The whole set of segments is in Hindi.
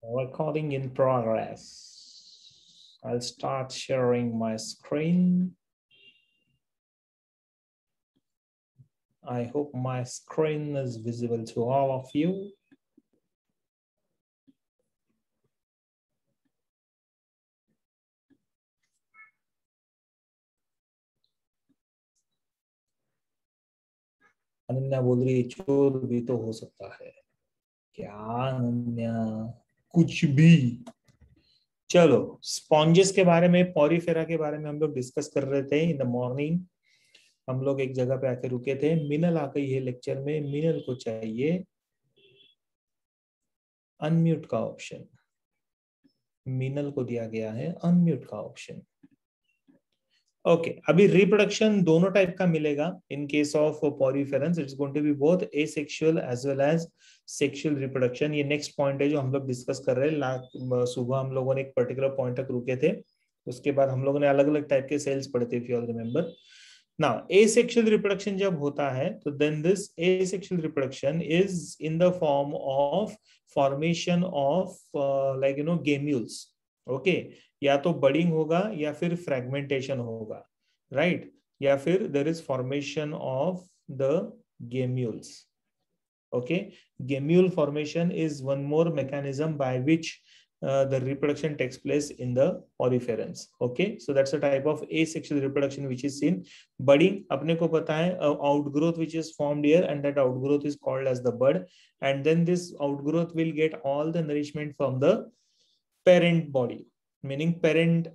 Recording in progress. I'll start sharing my screen. I hope my screen is visible to all of you. Ananya बोल रही है चोर भी तो हो सकता है। क्या अनन्या? कुछ भी। चलो, स्पॉन्जेस के बारे में, पॉरीफेरा के बारे में हम लोग डिस्कस कर रहे थे इन द मॉर्निंग। हम लोग एक जगह पे आके रुके थे। मिनल आ गई है लेक्चर में। मिनल को चाहिए अनम्यूट का ऑप्शन। मिनल को दिया गया है अनम्यूट का ऑप्शन। ओके अभी रिप्रोडक्शन दोनों टाइप का मिलेगा। In case of poriferans it's going to be both asexual as well as sexual reproduction. ये नेक्स्ट पॉइंट है जो हम लोग डिस्कस कर रहे हैं। सुबह हम लोगों ने एक पर्टिकुलर पॉइंट तक रुके थे। उसके बाद हम लोगों ने अलग अलग टाइप के सेल्स पढ़े थे, if you all remember. Now asexual reproduction जब होता है तो then this asexual reproduction is in the form of formation of gemmules. Okay, या तो बडिंग होगा या फिर फ्रेगमेंटेशन होगा, राइट? या फिर there is formation of the gemmules. Okay, gemule formation is one more mechanism by which the reproduction takes place in the poriferans. Okay, so that's a type of asexual reproduction which is seen. Budding अपने को पता है, outgrowth which is formed here, and that outgrowth is called as the bud, and then this outgrowth will get all the nourishment from the parent body, meaning parent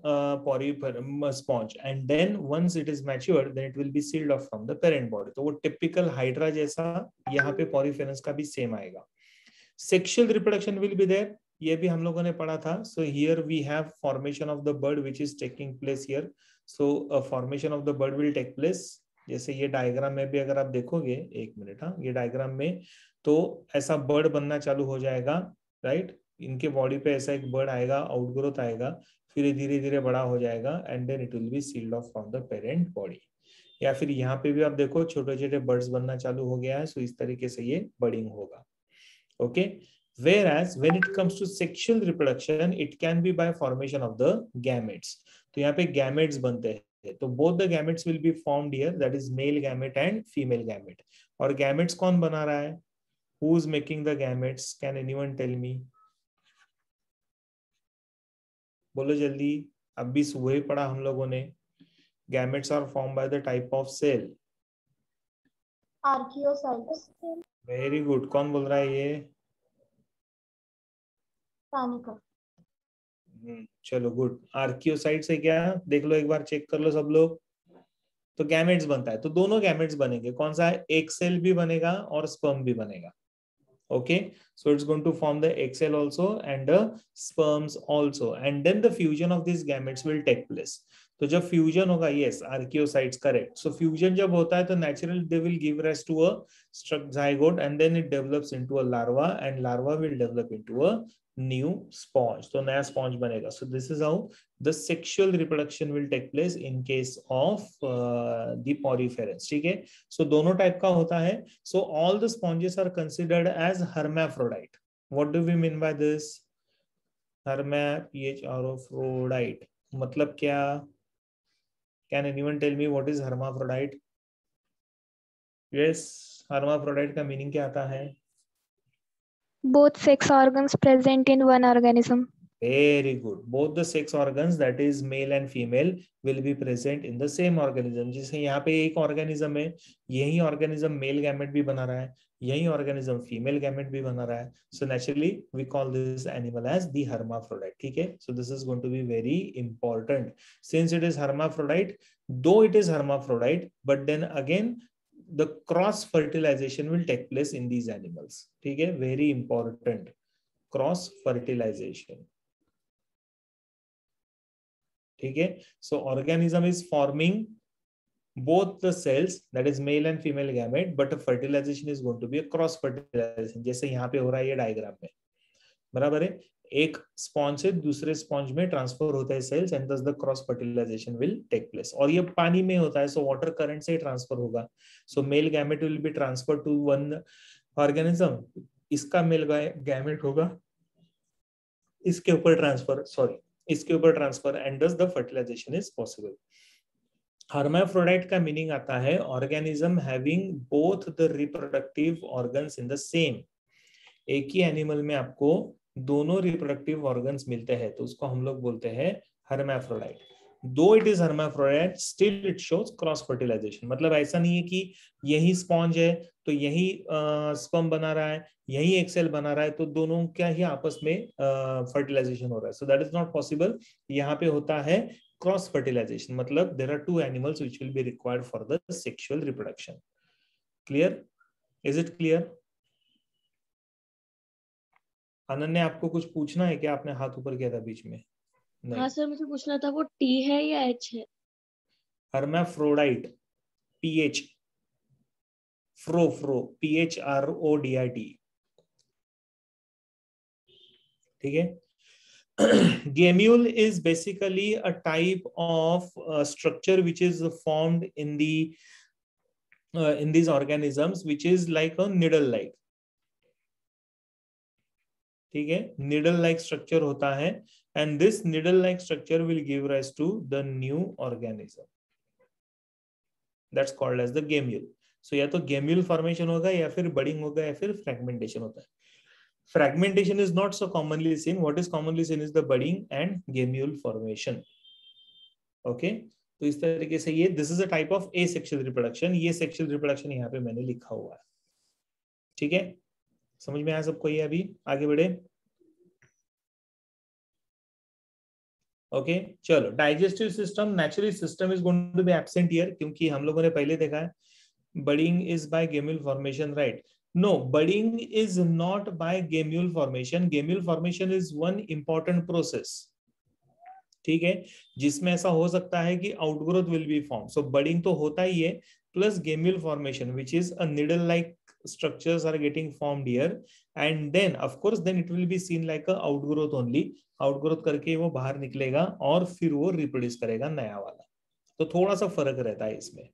sponge, and then once it is matured then it will be sealed off from the parent body. तो वो typical hydra जैसा यहाँ पे पॉरीफेरेंस का भी सेम आएगा। Sexual reproduction will be there, ये भी हम लोगों ने पढ़ा था। So here we have formation of the bud which is taking place here. So formation of the bud will take place. जैसे ये डायग्राम में भी अगर आप देखोगे, एक मिनट, हाँ, ये डायग्राम में तो ऐसा बर्ड बनना चालू हो जाएगा, राइट? इनके बॉडी पे ऐसा एक बर्ड आएगा, आउटग्रोथ आएगा, फिर धीरे धीरे बड़ा हो जाएगा, and then it will be sealed off from the parent body. या फिर यहाँ पे भी आप देखो छोटे छोटे बर्ड्स बनना चालू हो गया है। सो इस तरीके से ये बर्डिंग होगा। Okay, whereas when it comes to sexual reproduction it can be by formation of the gametes. तो यहाँ पे gametes बनते हैं, तो both the gametes will be formed here, that is male gamete and female gamete. और gametes कौन बना रहा है? Who is making the gametes? Can anyone tell me? बोलो जल्दी, अब भी सुबह ही पढ़ा हम लोगों ने। Gametes are formed by the type of cell. Archaeocytes. Very good. कौन बोल रहा है ये? सानिका। चलो गुड। आर्कियोसाइट से क्या, देख लो एक बार, चेक कर लो सब लोग। तो गैमेट्स बनता है, तो दोनों गैमेट्स बनेंगे। कौन सा है? एक सेल भी बनेगा और स्पर्म भी बनेगा। Okay, so it's going to form the egg cell also and the sperms also, and then the fusion of these gametes will take place. तो जब फ्यूजन होगा, yes, archaeocytes, correct. So fusion जब होता है तो natural they will give rise to a zygote, and then it develops into a larva, and larva will develop into a new sponge. तो नया स्पॉन्ज बनेगा। So this is how the sexual reproduction will take place in case of the poriferans. ठीक है, so दोनों टाइप का होता है। So all the sponges are considered as hermaphrodite. What do we mean by this? hermaphrodite मतलब क्या? Can anyone tell me what is hermaphrodite? Yes, hermaphrodite का मीनिंग क्या आता है? Both sex organs present in one organism. Very good. Both the sex organs, that is male and female, will be present in the same organism. जैसे यहाँ पे एक ऑर्गेनिज्म है, यही ऑर्गेनिज्म मेल गैमेट भी बना रहा है, यही ऑर्गेनिज्म फीमेल गैमेट भी बना रहा है. So naturally we call this animal as the hermaphrodite. ठीक है, so this is going to be very important since it is hermaphrodite. Though it is hermaphrodite, but then again the cross fertilization will take place in these animals. ठीक है, very important, cross fertilization. ठीक है, so organism is forming both the cells, that is male and female gamete, but a fertilization is going to be a cross fertilization, जैसे यहाँ पे हो रहा है ये डायग्राम में, बराबर है? एक स्पॉन्ज से दूसरे स्पॉन्ज में ट्रांसफर होता है cells, and thus the cross fertilization will take place. और ये पानी में होता है, सो वाटर करंट से ट्रांसफर होगा. So male gamete will be transfer to one organism, इसका मेल गैमेट होगा इसके ऊपर transfer and thus the fertilization is possible. Hermaphrodite का मीनिंग आता है organism having both the reproductive organs in the same. एक ही एनिमल में आपको दोनों रिप्रोडक्टिव ऑर्गन्स मिलते हैं तो उसको हम लोग बोलते हैं hermaphrodite. Though it is hermaphrodite still it shows cross fertilization. मतलब ऐसा नहीं है कि यही स्पॉन्ज है तो यही स्पर्म बना रहा है, यही एक सेल बना रहा है तो दोनों क्या ही आपस में फर्टिलाइजेशन हो रहा है. So that is not possible. यहाँ पे होता है क्रॉस फर्टिलाइजेशन. मतलब there are two animals which will be required for the sexual reproduction. Clear? Is it clear? Ananya, आपको कुछ पूछना है क्या? आपने हाथ ऊपर किया था बीच में. नहीं. हाँ सर, मुझे पूछना था वो टी है या एच है? हर्माफ्रोडाइट PH फ्रो PHRODIT. ठीक है. Gemule is basically a type of structure which is formed in these organisms which is like a needle like. ठीक है. needle like structure होता है and this needle like structure will give rise to the new organism. That's called as the gemule. So या तो gemule formation होगा या फिर budding होगा या फिर fragmentation होता है. Fragmentation is not so commonly seen. What is commonly seen is the budding and gemule formation. Okay. तो इस तरीके से ये this is a type of asexual reproduction. ये sexual reproduction यहाँ पे मैंने लिखा हुआ है. ठीक है. समझ में आया सबको? ये अभी आगे बढ़े. ओके चलो. Digestive system, naturally system is going to be absent here क्योंकि हम लोगों ने पहले देखा है budding is by gemmule formation, right? No, budding is not by gemmule formation. Gemmule formation is one important process. ठीक है. जिसमें ऐसा हो सकता है कि outgrowth will be form. So budding तो होता ही है plus gemmule formation which is a needle like structures are getting formed here and then of course then it will be seen like a outgrowth only. outgrowth करके वो बाहर निकलेगा और फिर वो रिप्रोड्यूस करेगा नया वाला. तो थोड़ा सा फर्क रहता है इसमें.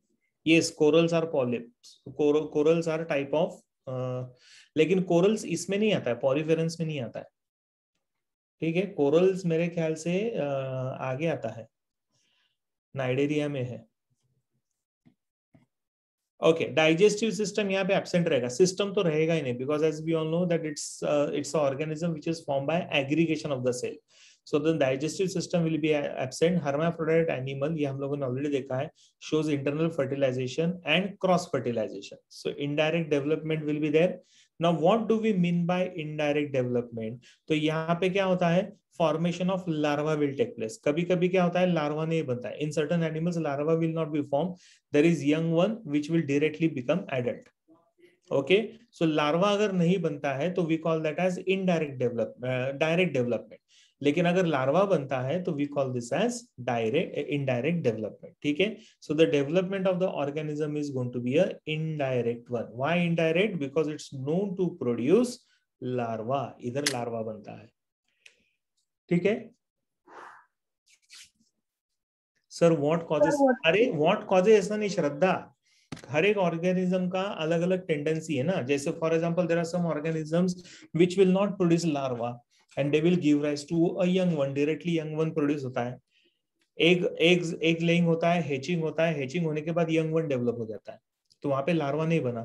ये corals are polyps, corals are type of, लेकिन कोरल्स इसमें नहीं आता है, पॉलीफेरेंस में नहीं आता है. ठीक है. कोरल्स मेरे ख्याल से आगे आता है, नाइडेरिया में है. ओके. डाइजेस्टिव सिस्टम यहाँ पे एब्सेंट रहेगा. सिस्टम तो रहेगा ही नहीं because as we all know that it's organism which is form by aggregation of the cell. So the digestive system will be absent. Hermaphrodite animal, ये हम लोगों ने ऑलरेडी देखा है, shows internal fertilization and cross fertilization. So indirect development will be there. Now what do we mean by indirect development? तो यहाँ पे क्या होता है, formation of larva will take place. कभी कभी क्या होता है, लार्वा नहीं बनता है. In certain animals larva will not be form. There is young one which will directly become adult. Okay. So larva अगर नहीं बनता है तो we call that as indirect development, direct development. लेकिन अगर लार्वा बनता है तो we call this as direct, indirect development. ठीक है. So the development of the organism is going to be a indirect one. Why indirect? Because it's known to produce larva. इधर लार्वा बनता है. ठीक है. Sir what causes? अरे व्हाट कॉजेस ऐसा नहीं श्रद्धा, हर एक ऑर्गेनिज्म का अलग अलग टेंडेंसी है ना. जैसे for example there are some organisms which will not produce larva and they will give rise to a young one. Directly young one produce होता है. एग लेइंग होता है, हैचिंग होता है, हैचिंग होने के बाद यंग वन डेवलप हो जाता है. तो वहां पे लार्वा नहीं बना,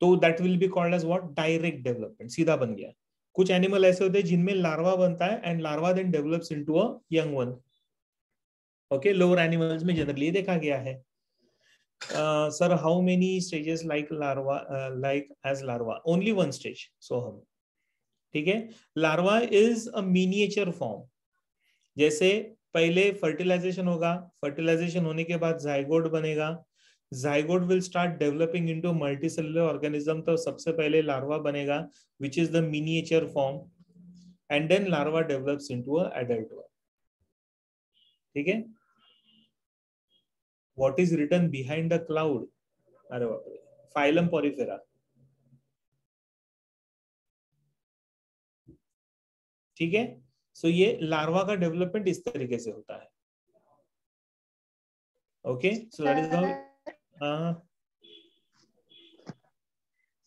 तो that will be called as what? Direct development. सीधा बन गया. कुछ एनिमल ऐसे होते हैं जिनमें लार्वा बनता है and larva then develops into a young one. Okay. Lower animals में जनरली देखा गया है. Sir, how many stages like larva, like as larva? Only one stage. सोहम. ठीक है. Larva is a miniature form. जैसे पहले फर्टिलाइजेशन होगा, फर्टिलाइजेशन होने के बाद जाइगोट बनेगा. Zygote will start developing into multicellular organism. तो सबसे पहले लार्वा बनेगा which is the miniature form and then larva develops into a adult one. ठीक है. What is written behind the cloud? अरे बाप रे. Phylum Porifera. ठीक है. सो ये लार्वा का डेवलपमेंट इस तरीके से होता है. Okay. So that is how.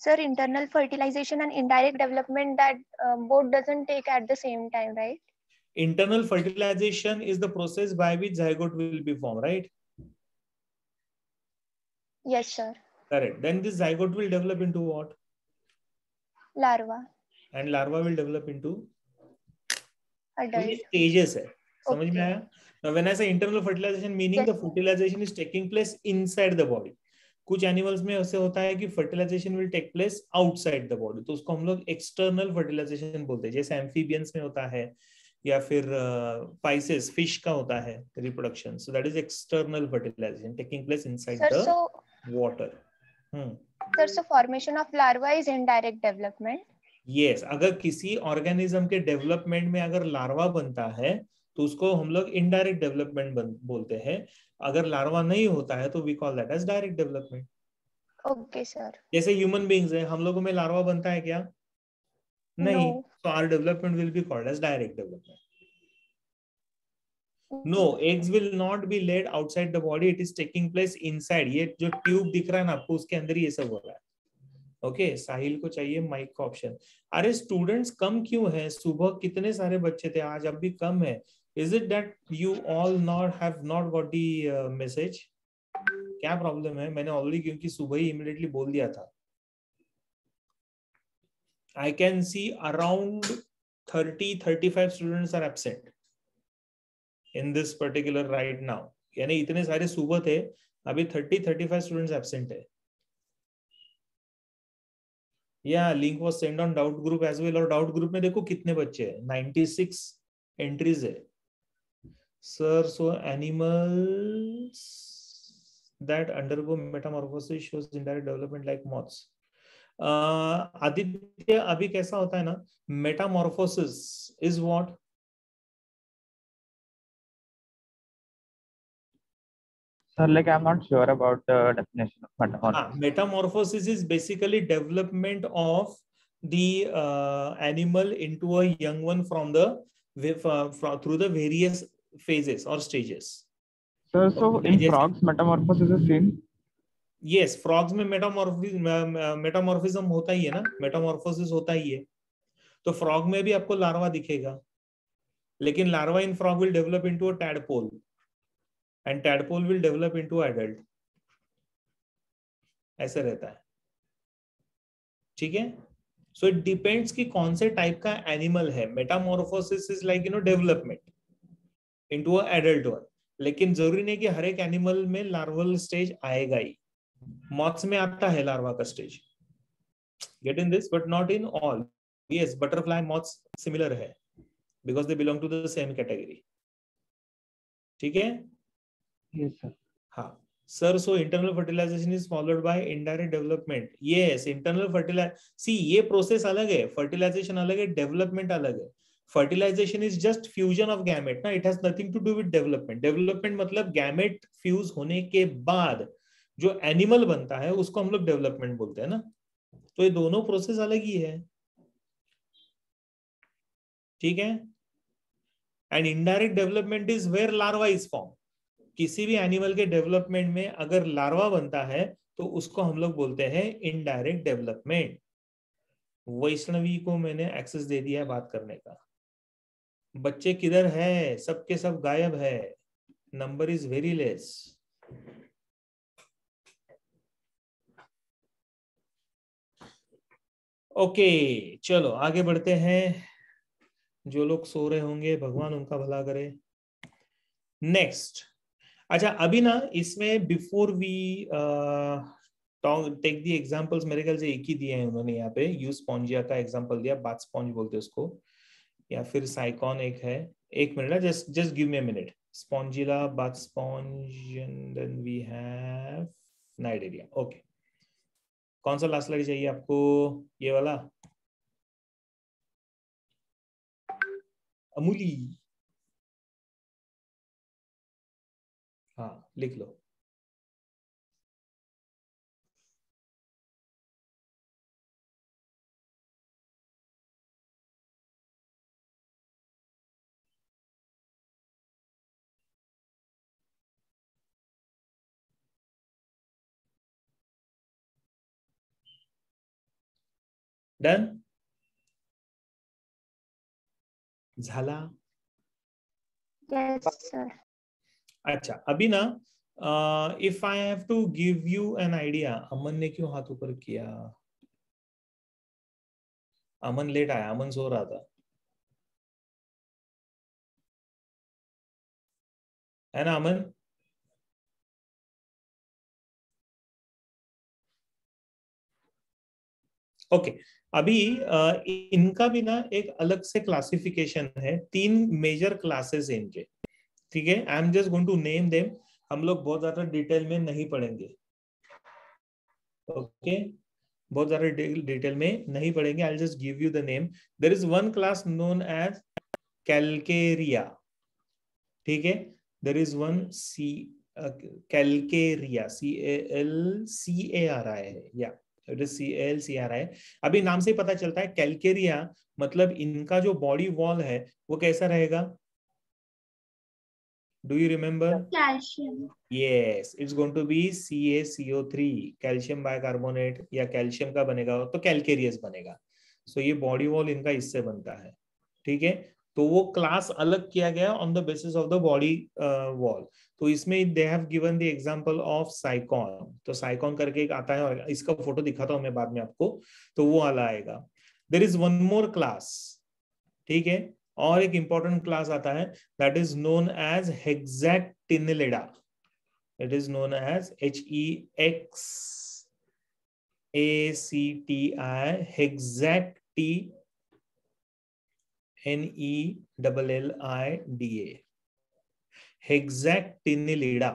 Sir, internal fertilization and indirect development, that both doesn't take at the same time, right? Internal fertilization is the process by which zygote will be formed, right? Yes, sir. Correct. Then this zygote will develop into what? Larva. And larva will develop into Adult. stages है. समझ में Okay. आया? Now when I say internal fertilization, meaning Yes, the fertilization is taking place inside the body. कुछ एनिमल्स में ऐसे होता है कि fertilization will take place outside the body, तो उसको हम लोग एक्सटर्नल फर्टिलाइजेशन बोलते हैं. जैसे एम्फीबियंस में होता है या फिर पाइसेस फिश का होता है reproduction. So that is external fertilization taking place inside sir. The So, water. sir, so formation of larva is indirect development. Yes, अगर किसी ऑर्गेनिज्म के डेवलपमेंट में अगर लार्वा बनता है तो उसको हम लोग इनडायरेक्ट डेवलपमेंट बोलते हैं. अगर लार्वा नहीं होता है तो we call that as direct development. Okay, sir. जैसे ह्यूमन बीइंग्स है, हम लोगों में लार्वा बनता है क्या? नहीं. No. तो our development will be called as direct development. No, eggs will not be laid outside the body. It is taking place inside. ये जो ट्यूब दिख रहा है ना आपको, उसके अंदर ये सब हो रहा है. ओके, साहिल को चाहिए माइक का ऑप्शन. अरे स्टूडेंट्स कम क्यों है? सुबह कितने सारे बच्चे थे, आज अब भी कम है. Is it that you all not have not got the message? क्या प्रॉब्लम है? मैंने ऑलरेडी क्योंकि सुबह ही इमीडिएटली बोल दिया था. I can see around 30-35 students are absent in this particular right now. यानी इतने सारे सुबह थे, अभी 30-35 students absent है. Yeah, link was sent on doubt group as well. और doubt group में देखो कितने बच्चे हैं, 96 entries है. Sir, so animals that undergo metamorphosis shows indirect development like moths. Aditya, अभी कैसा होता है ना, Metamorphosis is what? Sir, like I'm not sure about the definition of metamorphosis. Metamorphosis is basically development of the animal into a young one from the through the various phases or stages. Sir, so in frogs, metamorphosis is seen. Yes, frogs में मेटामॉर्फिज्म होता ही है ना, मेटामॉर्फोसिस होता ही है. तो फ्रॉग में भी आपको लार्वा दिखेगा, लेकिन larva in frog will develop into a tadpole and tadpole will develop into adult. ऐसे रहता है. ठीक है. सो इट डिपेंड्स कि कौन से टाइप का एनिमल है. Metamorphosis is like development into a adult one, लेकिन जरूरी नहीं कि हर एक एनिमल में लार्वल स्टेज आएगा ही. मॉथ्स में आता है लार्वा का stage, get in this, but not in all. Yes, butterfly moths similar है because they belong to the same category. ठीक है. Yes, sir. हाँ sir. So internal fertilization is followed by indirect development. Yes, internal fertilize, see ये प्रोसेस अलग है, फर्टिलाइजेशन अलग है, डेवलपमेंट अलग है. Fertilization is just fusion of gamete ना, it has nothing to do with development. Development मतलब गैमेट फ्यूज होने के बाद जो एनिमल बनता है उसको हम लोग डेवलपमेंट बोलते हैं ना. तो ये दोनों प्रोसेस अलग ही है. ठीक है. And indirect development is where larva is form. किसी भी एनिमल के डेवलपमेंट में अगर लार्वा बनता है तो उसको हम लोग बोलते हैं इनडायरेक्ट डेवलपमेंट. वैष्णवी को मैंने एक्सेस दे दिया है बात करने का. बच्चे किधर है? सबके सब गायब है. Number is very less. Okay, चलो आगे बढ़ते हैं. जो लोग सो रहे होंगे भगवान उनका भला करे. नेक्स्ट. अच्छा, अभी ना इसमें before we take the examples, मेरे ख्याल से एक ही दिए हैं उन्होंने यहाँ पे. यूज स्पॉन्जिया का एग्जांपल दिया, बाथ स्पॉन्ज बोलते हैं उसको, या फिर साइकॉन एक है. एक minute, just give me a minute. Spongilla, bath sponge, and then we have Cnidaria. Okay, कौन सा लास्ट स्लाइड चाहिए आपको? ये वाला अमूली. हाँ, लिख लो. डन झाला. Yes, sir. अच्छा अभी ना if I have to give you an idea. Aman ने क्यों हाथ ऊपर किया? अमन लेट आया, अमन सो रहा था, है ना अमन? ओके अभी इनका भी ना एक अलग से क्लासिफिकेशन है. 3 मेजर क्लासेस हैं इनके. ठीक है, I am just going to name them. हम लोग बहुत ज्यादा डिटेल में नहीं पढ़ेंगे. ओके बहुत ज्यादा डिटेल में नहीं पढ़ेंगे. I just give you the name. There is one class known as Calcarea. ठीक है, there is one Calcarea, CALCARI है या इट इज CALCRI. अभी नाम से ही पता चलता है कैल्केरिया मतलब इनका जो बॉडी वॉल है वो कैसा रहेगा? Do you remember? Calcium. Yes, it's going to be CaCO3, calcium bicarbonate, या कैल्शियम का बनेगा तो कैल्केरियस बनेगा. सो ये बॉडी वॉल इनका इससे बनता है. ठीक है, तो वो क्लास अलग किया गया on the basis of the body wall. तो इसमें they have given the example of साइकॉन. तो साइकॉन करके एक आता है और इसका फोटो दिखाता हूं मैं बाद में आपको, तो वो वाला आएगा. There is one more class. ठीक है, और एक इंपॉर्टेंट क्लास आता है that is known as hexactinellida. It is known as HEXACTI, HEXACTNELLIDA, hexactinellida.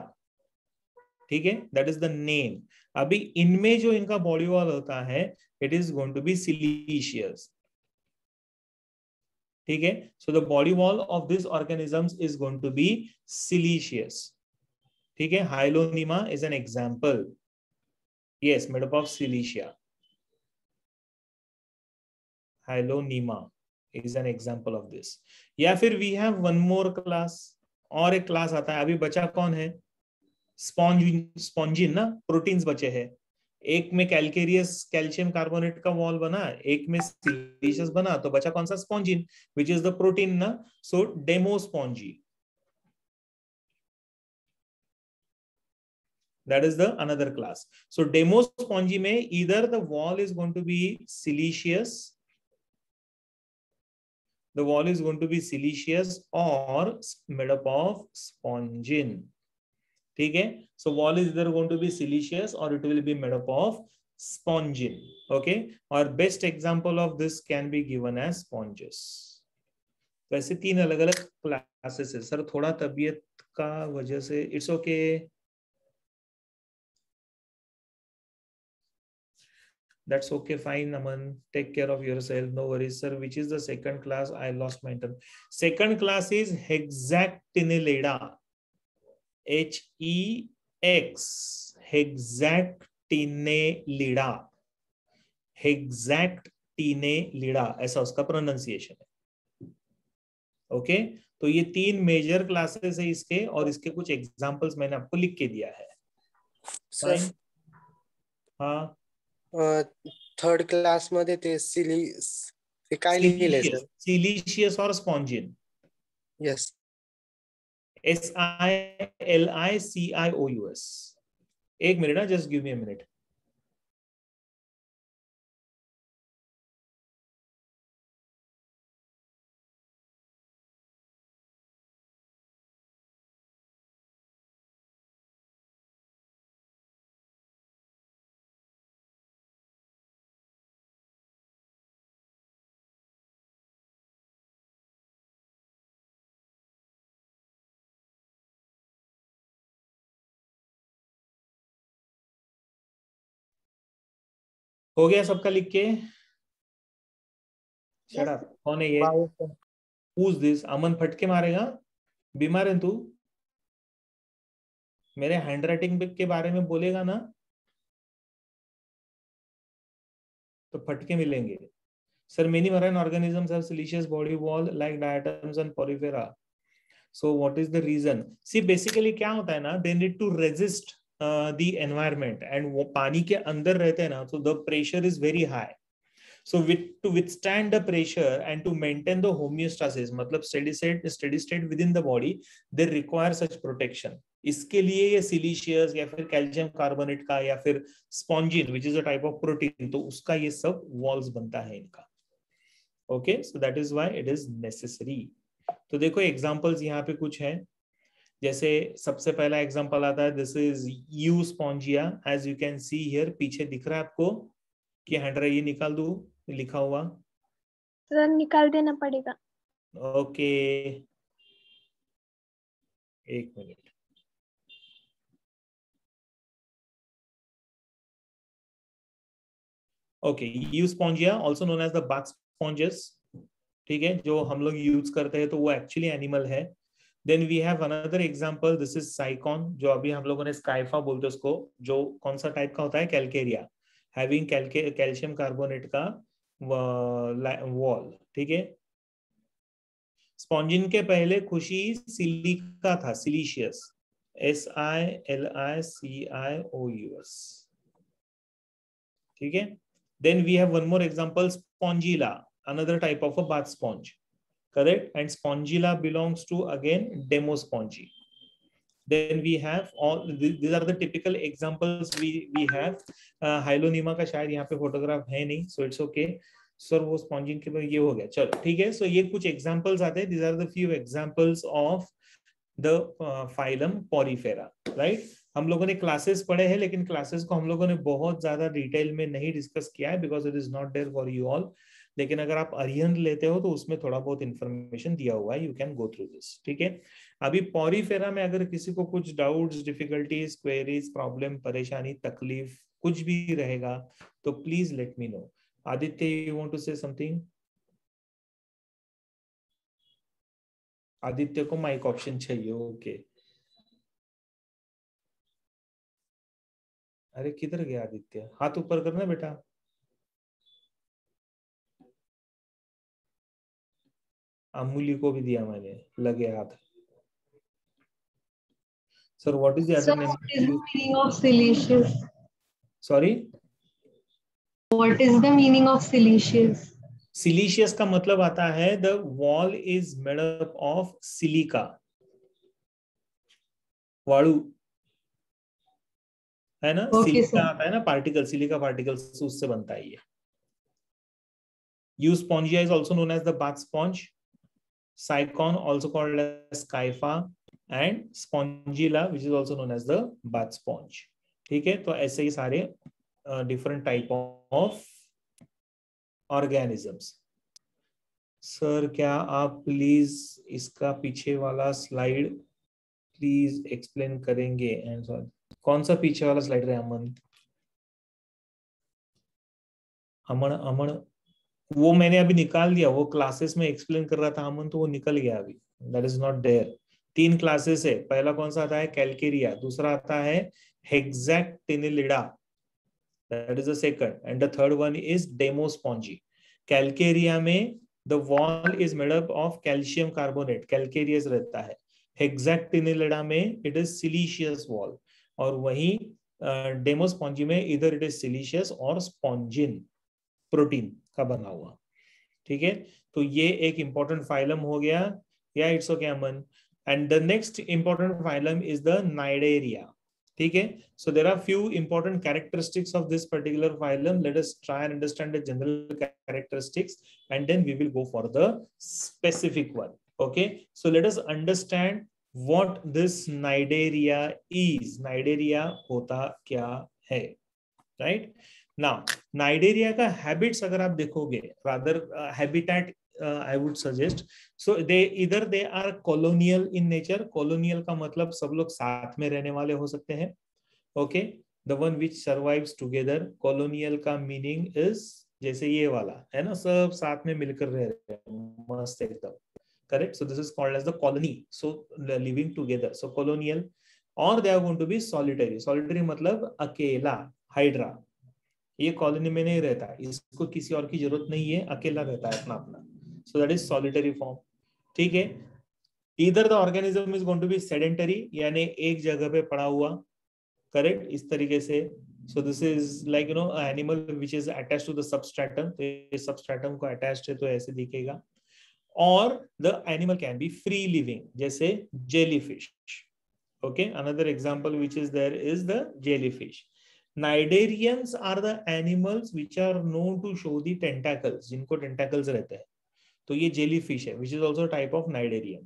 ठीक है, दैट इज द नेम. अभी इनमें जो इनका बॉडी वॉल होता है it is going to be siliceous. ठीक है, so the body wall of this organisms is going to be siliceous. ठीक है, Hyalonema is an example. Yes, made up of silica. Hyalonema is an example of this. या फिर we have one more class, और एक क्लास आता है. अभी बचा कौन है? स्पॉन्जिन ना, प्रोटीन्स बचे हैं. एक में कैल्केरियस कैल्शियम कार्बोनेट का वॉल बना, एक में सिलीशियस बना, तो बचा कौन सा? Spongin, which is the protein ना. सो डेमोस्पॉन्जी, that is the another class. So demospongy mein either the wall is going to be siliceous, the wall is going to be siliceous or made up of spongin. ठीक है, so wall is either going to be siliceous or it will be made up of spongin. Okay, और best example of this can be given as sponges. तो ऐसे 3 अलग अलग क्लासेस है. सर थोड़ा तबीयत का वजह से it's okay. That's okay, fine, Aman. Take care of yourself. No worries, sir. Which is the second class? I lost my turn. Second class is Hexactinellida. HEX. Hexactinellida. Hexactinellida. ऐसा उसका प्रोनाउंसिएशन है. ओके, तो ये 3 मेजर क्लासेस है इसके, और इसके कुछ एग्जांपल्स मैंने आपको लिख के दिया है. Fine? हाँ, थर्ड क्लास मध्ये ते काय लिहिलंय सर? सिलीशियस और स्पॉन्जिन. Yes, SILICIOUS. एक मिनट ना, just give me a minute. हो गया सबका लिख के? Shut up. कौन है ये? Who's this? अमन फटके मारेगा. बीमार है तू? मेरे हैंडराइटिंग के बारे में बोलेगा ना तो फटके मिलेंगे. Sir, many marine organisms have siliceous body wall like diatoms and porifera. So what is the reason? See, basically क्या होता है ना, they need to resist the environment, and वो पानी के अंदर रहते हैं ना, so the pressure is very high. So to withstand the pressure and to maintain the homeostasis, मतलब steady state within the body, they require such protection. इसके लिए ये सिलिशियस या फिर कैल्शियम कार्बोनेट का या फिर spongin which is a type of protein, तो उसका ये सब वॉल्स बनता है इनका. Okay, so that is why it is necessary. तो देखो एग्जांपल्स यहाँ पे कुछ है. जैसे सबसे पहला एग्जांपल आता है, this is Euspongia. As you can see here, पीछे दिख रहा है आपको कि हैंड्रा ये निकाल दूं लिखा हुआ? सर निकाल देना पड़ेगा. ओके, एक minute. Okay, Euspongia also known as the bath sponges. ठीक है, जो हम लोग यूज करते हैं तो वो एक्चुअली एनिमल है. Then we have another example, this is Sycon, जो अभी हम लोगों ने स्काइफा बोलते हैं उसको, जो कौन सा टाइप का होता है? कैलकेरिया, हैविंग कैल्शियम कार्बोनेट का वॉल. ठीक है, स्पॉन्जिन के पहले खुशी सिलिका था, सिलिशियस, SILICIOUS. ठीक है. Then we have one more example, spongilla, another type of a bath sponge, correct? And spongilla belongs to again demospongy. Then we have all these are the typical examples we have. Hyloneema का शायद यहाँ पे फोटोग्राफ है नहीं, so it's okay. सर वो स्पॉन्जिन के बाद ये हो गया, चलो ठीक है. सो ये कुछ एग्जांपल्स आते हैं. These are the few examples of the phylum Porifera, right? हम लोगों ने क्लासेस पढ़े हैं, लेकिन क्लासेस को हम लोगों ने बहुत ज्यादा डिटेल में नहीं डिस्कस किया है because it is not there for you all. लेकिन अगर आप अरिहंत लेते हो तो उसमें थोड़ा बहुत इंफॉर्मेशन दिया हुआ है, you can go through this. ठीक है, अभी पॉरीफेरा में अगर किसी को कुछ डाउट्स, डिफिकल्टीज, क्वेरीज, प्रॉब्लम, परेशानी, तकलीफ कुछ भी रहेगा तो please let me know. Aditya, you want to say something? Aditya को माइक ऑप्शन चाहिए. ओके, अरे किधर गया आदित्य? हाथ ऊपर करना बेटा. अमूली को भी दिया मैंने, लगे हाथ. Sir what is the other name? What is the meaning of silicious? Sorry, What is the meaning of silicious? Siliceous का मतलब आता है the wall is made up of silica, वाळू है ना. Okay, silica sir. आता है ना पार्टिकल, सिलिका पार्टिकल्स, उससे बनता है ये. Euspongia is also known as the bath sponge. Sycon also called as Scypha, and Spongilla which is also known as the bath sponge. ठीक है, तो ऐसे ही सारे different type of organisms. Sir क्या आप प्लीज इसका पीछे वाला स्लाइड प्लीज एक्सप्लेन करेंगे? एंड कौन सा पीछे वाला स्लाइड है? अमन अमन वो मैंने अभी निकाल दिया, वो क्लासेस में एक्सप्लेन कर रहा था अमन, तो वो निकल गया अभी. That is not there. 3 classes है. पहला कौन सा आता है? कैलकेरिया. दूसरा आता है हेक्सैक्टिनिलिडा, that is the second, and the third one is demospongy. Calcarea में the wall is made up of calcium carbonate, calcareous रहता है. Hexactinellida में it is siliceous wall, और वहीं demospongy में either it is siliceous और spongin प्रोटीन का बना हुआ. ठीक है, तो ये एक important phylum हो गया. Yeah, it's okay Aman. And the next important phylum is the Cnidaria. ठीक है, so there are few important characteristics of this particular phylum. Let us try and understand the general characteristics and then we will go for the specific one. Okay, so let us understand what this Cnidaria is. Cnidaria होता क्या है, right? Now Cnidaria का habits अगर आप देखोगे, rather habitat I would suggest, so they are colonial in nature. Colonial का मतलब सब लोग साथ में रहने वाले हो सकते हैं. Okay, the one which survives together. Colonial का meaning is जैसे ये वाला है ना, सब साथ में मिलकर रह रहे हैं मस्त एकदम. Correct, so this is called as the colony, so living together. So colonial, or they are going to be solitary. Solitary मतलब अकेला, hydra. ये कॉलोनी में नहीं रहता, इसको किसी और की जरूरत नहीं है, अकेला रहता है अपना अपना. So that is solitary form. ठीक है, either the organism is going to be sedentary, यानी एक जगह पे पड़ा हुआ, करेक्ट, इस तरीके से, So this is like animal which is attached to the substratum. तो ये substratum को attached है तो ऐसे दिखेगा. Or the animal can be free living, जैसे jellyfish. Okay, another example which is there is the jellyfish. Cnidarians are the animals which are known to show the tentacles, जिनको tentacles रहते हैं. तो ये jellyfish है, which is also a type of cnidarian.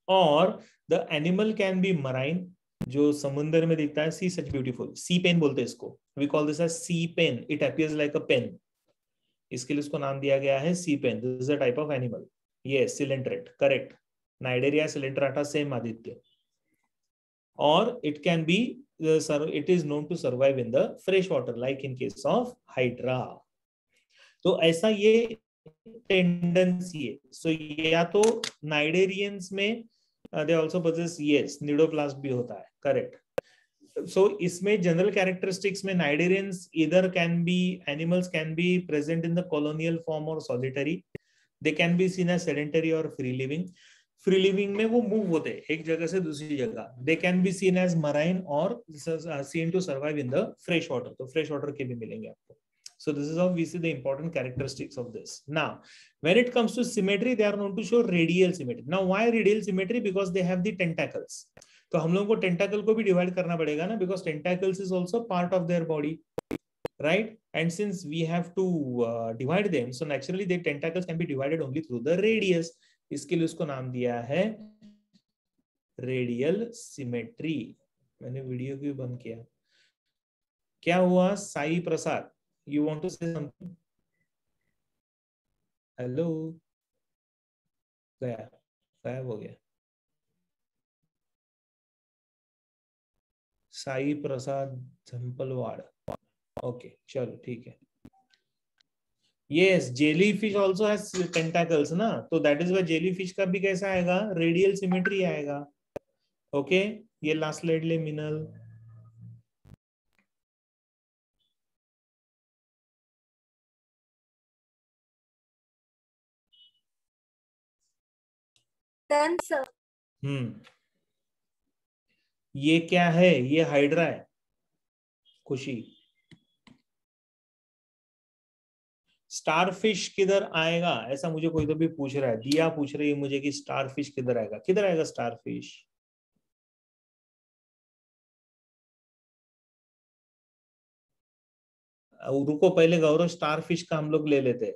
Or the animal can be marine, जो समुद्र में दिखता है. See such beautiful sea pen बोलते हैं इसको. We call this as sea pen. It appears like a pen. इसके लिए इसको नाम दिया गया है sea pen. This is a type of animal. Yes, coelenterates. Correct. Cnidaria, coelenterata, same Aditya. Or it can be it is known to survive in the fresh water, like in case of hydra. तो ऐसा ये टेंडेंसी है. सो या तो नाइडेरियंस में they also possess, yes, nidoplast भी होता है. Correct. So इसमें जनरल कैरेक्टरिस्टिक्स में cnidarians either can be, animals can be present in the colonial form or solitary. They can be seen as sedentary or free living. Free living में वो मूव होते हैं एक जगह से दूसरी जगह. They can be seen as marine और seen to survive in the fresh water. तो फ्रेश वाटर के भी मिलेंगे आपको. So this is how we see the important characteristics of this. Now, when it comes to symmetry, they are known to show radial symmetry. Now, why radial symmetry? Because they have the tentacles. तो हम लोगों को tentacle को भी divide करना पड़ेगा ना, because tentacles is also part of their body, right? And since we have to divide them, so naturally the tentacles can be divided only through the radius. इसके लिए उसको नाम दिया है रेडियल सिमेट्री. मैंने वीडियो क्यों बंद किया? क्या हुआ Sai Prasad? You want to say something? Hello, गया, गायब हो गया. साई प्रसाद झंपलवाड़. ओके, चलो ठीक है. Yes, jellyfish also has tentacles ना, तो that is why jellyfish का भी कैसा आएगा? रेडियल सिमेट्री आएगा. ओके, ये लास्ट स्लाइड ले मिनल. Done, sir. ये क्या है? ये हाइड्रा है. खुशी. स्टारफिश किधर आएगा ऐसा मुझे कोई तो भी पूछ रहा है. दिया पूछ रही है मुझे कि स्टारफिश किधर आएगा. किधर आएगा स्टारफिश? रुको पहले गौरव, स्टारफिश का हम लोग ले लेते हैं.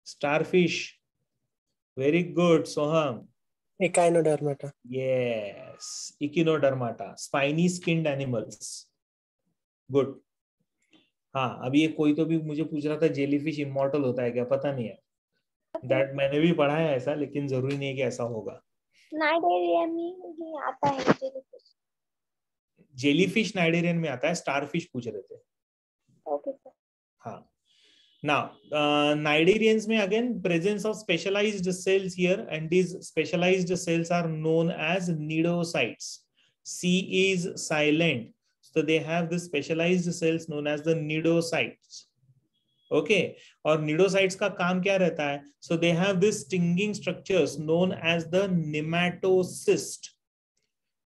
Starfish, very good Soham. Echinodermata. Yes, echinodermata, spiny skinned animals. Good. हाँ, अभी ये कोई तो भी मुझे पूछ रहा था जेलीफिश इमॉर्टल होता है क्या? पता नहीं है. दैट मैंने भी पढ़ा है ऐसा, लेकिन जरूरी नहीं है कि ऐसा होगा. नाइडेरियन में आता है जेलीफिश. जेलीफिश नाइडेरियन में आता है. स्टारफिश पूछ रहे थे. Okay sir. हाँ. Now, cnidarians में again presence of specialized cells here, and these specialized cells are known as cnidocytes. C is silent. So they have the specialized cells known as the cnidocytes. Okay, और cnidocytes का काम क्या रहता है? So they have this stinging structures known as the nematocyst.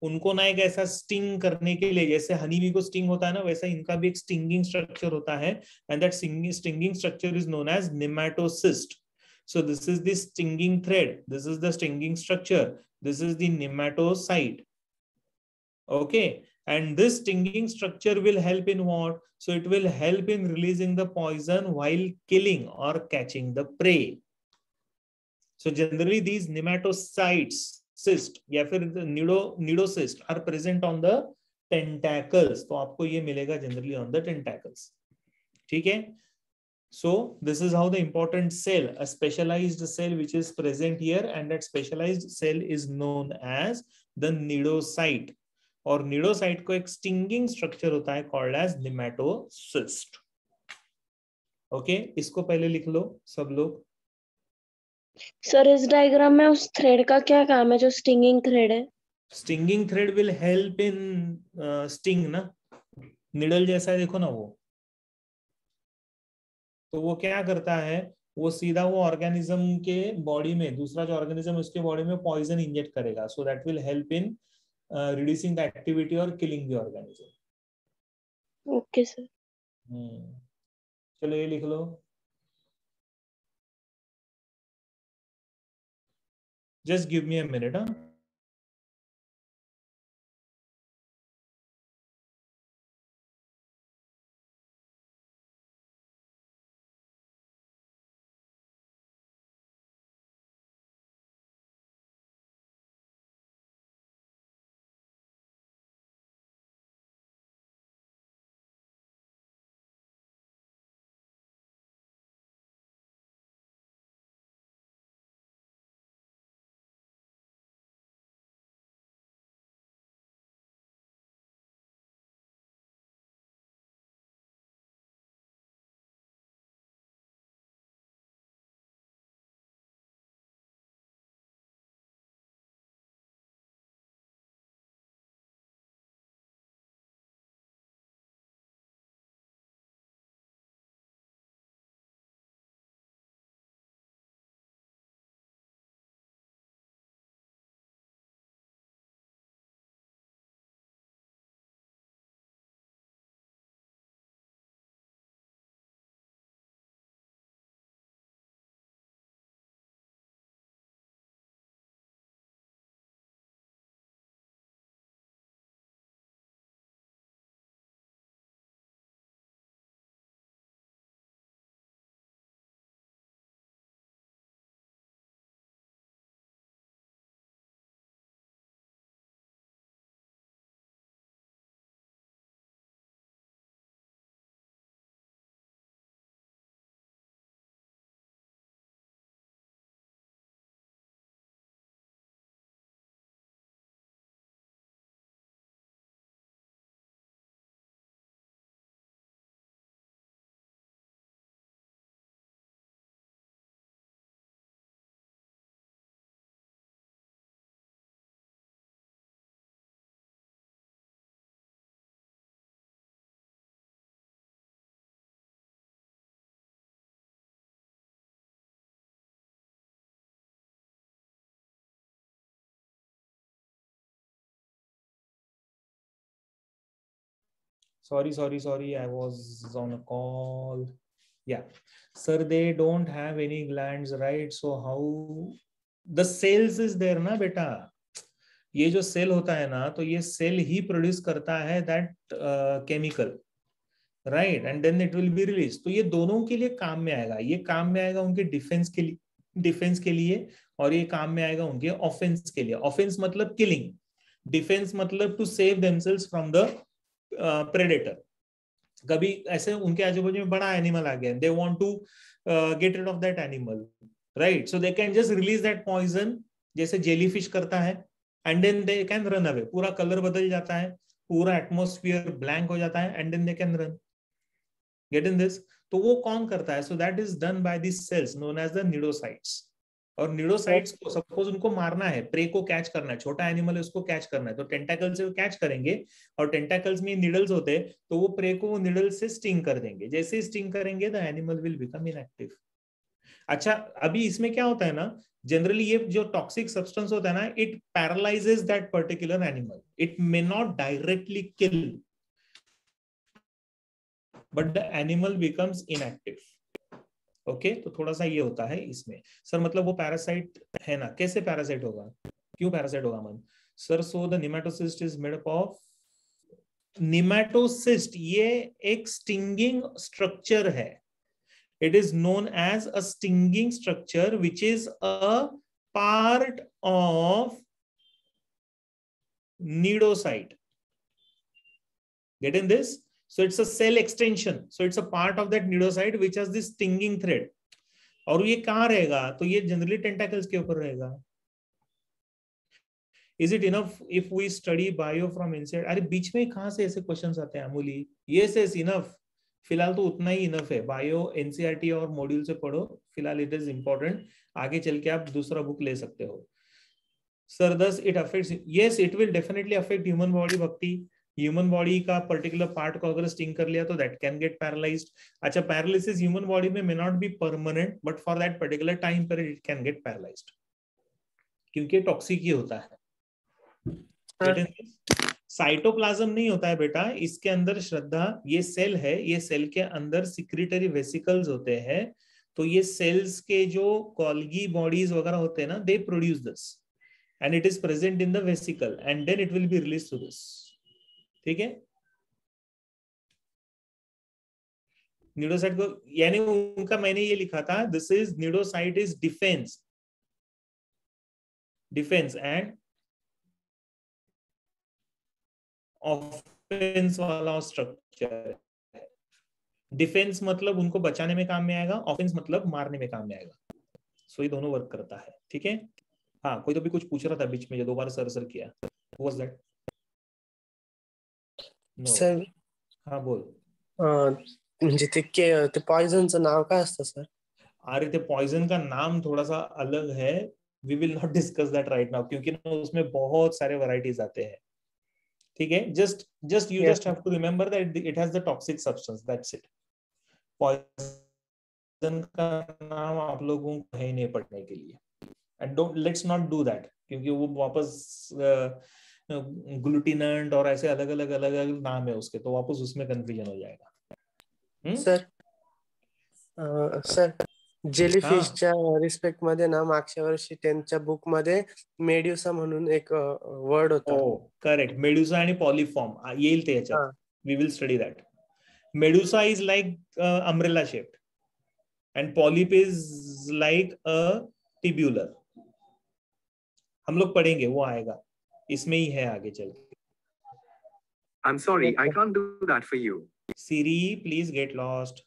उनको ना एक ऐसा स्टिंग करने के लिए, जैसे हनी बी को स्टिंग होता है ना, वैसा इनका भी एक स्टिंगिंग स्ट्रक्चर होता है, and that stinging structure is known as nematocyst. So this is the stinging thread, this is the stinging structure, this is the nematocyte. Okay, and this stinging structure will help in what? So it will help in releasing the poison while killing or catching the prey. So generally these nematocytes, cyst या फिर nidocyst are present on the tentacles. तो आपको ये मिलेगा generally on the tentacles. ठीक है? So this is how the important cell, a specialized cell which is present here, and that specialized cell is known as the nidocyte. और निडोसाइट को एक स्टिंगिंग स्ट्रक्चर होता है कॉल्ड एज नेमाटोसिस्ट. ओके, इसको पहले लिख लो सब लोग. सर इस डायग्राम में उस थ्रेड का क्या काम है जो स्टिंगिंग थ्रेड है? Stinging thread will help in sting ना. निडल जैसा है देखो ना वो, तो वो क्या करता है, वो सीधा वो ऑर्गेनिज्म के बॉडी में, दूसरा जो ऑर्गेनिज्म है उसके बॉडी में पॉइजन इंजेक्ट करेगा. So that will help in reducing the activity or killing the organism. Okay, sir. चलो ये लिख लो। Just give me a minute. Sorry, I was on a call. Yeah, sir, they don't have any glands, right? So how the cells is there ना बेटा? ये जो सेल होता है ना, तो ये सेल ही प्रोड्यूस करता है that chemical, right, and then it will be release. तो ये दोनों के लिए काम में आएगा। ये काम में आएगा उनके डिफेंस के लिए और ये काम में आएगा उनके ऑफेंस के लिए। ऑफेंस मतलब किलिंग, डिफेंस मतलब to save themselves from the predator. कभी ऐसे उनके आजू बाजू में बड़ा एनिमल आ गया, they want to get rid of that animal, right, so they can just release that poison, जैसे जेलीफिश करता है, and then they can run away. पूरा कलर बदल जाता है, पूरा एटमॉस्फेयर ब्लैंक हो जाता है, and then they can run. Get in this? तो वो कौन करता है? So that is done by this cells known as the cnidocytes. और निडोसाइट्स को सपोज उनको मारना है, प्रे को कैच करना है, छोटा एनिमल है उसको कैच करना है, तो टेंटाकल से वो कैच करेंगे, और टेंटाकल्स में निडल्स होते हैं, तो वो प्रे को वो निडल से स्टिंग कर देंगे। जैसे ही स्टिंग करेंगे the animal will become inactive. अच्छा, अभी इसमें क्या होता है ना, जनरली ये जो टॉक्सिक सब्सटेंस होता है ना, it paralyses that particular animal. It may not directly kill, but the animal becomes inactive. Okay, तो थोड़ा सा ये होता है इसमें। सर मतलब वो पैरासाइट है ना, कैसे पैरासाइट होगा, क्यों पैरासाइट होगा मन? Sir so the nematocyst is made up of, nematocyst ये एक स्टिंगिंग स्ट्रक्चर है। It is known as a stinging structure which is a part of nidocyte. Get in this? So it's a cell extension. So it's a part of that nidocyte which has this stinging thread. और ये कहाँ रहेगा? तो ये जनरली टेंटाकल्स के ऊपर रहेगा। Is it enough if we study bio from inside? अरे बीच में कहाँ से ऐसे क्वेश्चंस आते हैं अमूली? Yes, yes, enough. फिलहाल तो उतना ही इनफ है। बायो एनसीईआरटी और मॉड्यूल से पढ़ो फिलहाल, इट इज इंपॉर्टेंट। आगे चल के आप दूसरा बुक ले सकते हो। Sir thus it affects, yes it will definitely affect human body. भक्ति, ह्यूमन बॉडी का पर्टिकुलर पार्ट को अगर स्टिंग कर लिया तो दैट कैन गेट पैरालाइज्ड। अच्छा, पैरालिसिस ह्यूमन बॉडी में may not be permanent, but for that particular time period it can get paralysed, क्योंकि टॉक्सिक ही होता है। साइटोप्लाज्म नहीं होता है बेटा, इसके अंदर श्रद्धा, ये सेल है, ये सेल के अंदर सिक्रीटरी वेसिकल्स होते हैं, तो ये सेल्स के जो गोल्गी बॉडीज वगैरह होते हैं ना, they produce this and it is present in the vesicle and then it will be release to this. ठीक है, निडोसाइट को, यानी उनका मैंने ये लिखा था, this is cnidocyte is defence and offence वाला स्ट्रक्चर। डिफेंस मतलब उनको बचाने में काम में आएगा, ऑफेंस मतलब मारने में काम में आएगा। सो ये दोनों वर्क करता है। ठीक है, हाँ कोई तो भी कुछ पूछ रहा था बीच में, जो दोबारा सर किया, Who was that? No. Sir हाँ बोल। म्हणजे ते पॉइझनचं नाव काय असतं सर? अरे ते पॉइजन का नाम थोड़ा सा अलग है, we will not discuss that right now, क्योंकि उसमें बहुत सारे वैरायटीज आते हैं। ठीक है, just you just have to remember that it has the toxic substance, that's it. Poison का नाम आप लोगों को है ही नहीं पढ़ने के लिए, and don't, let's not do that, क्योंकि वो वापस ग्लूटिनेंट और ऐसे अलग अलग नाम है उसके, तो वापस उसमें कंफ्यूजन हो जाएगा। सर जेलीफिशच्या रिस्पेक्ट मध्ये ना, मागच्या वर्षी त्यांच्या बुक मध्ये मेड्युसा म्हणून एक वर्ड होता. करेक्ट, मेडुसा आणि पॉलिफॉर्म येईल ते याच्यात, we will study that. Medusa is like umbrella shaped and polyp is like a tubular. हम लोग पढ़ेंगे, वो आएगा, इसमें ही है आगे चल के. I'm sorry, I can't do that for you. Siri, please get lost.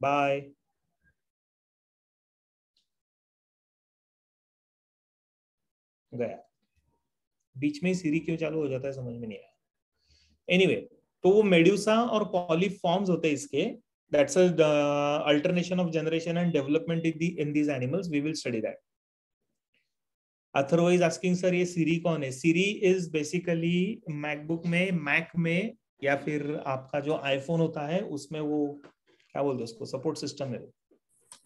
Bye. गया, बीच में सीरी क्यों चालू हो जाता है समझ में नहीं आया. एनीवे, तो वो मेड्यूसा और पॉलीफॉर्म्स होते हैं इसके. That's alternation of generation and development in these animals. We will study that. Atharv is asking sir ये सीरी कौन है? सीरी इज बेसिकली मैकबुक में, मैक में, या फिर आपका जो आईफोन होता है उसमें वो क्या बोलते हैं उसको, सपोर्ट सिस्टम है.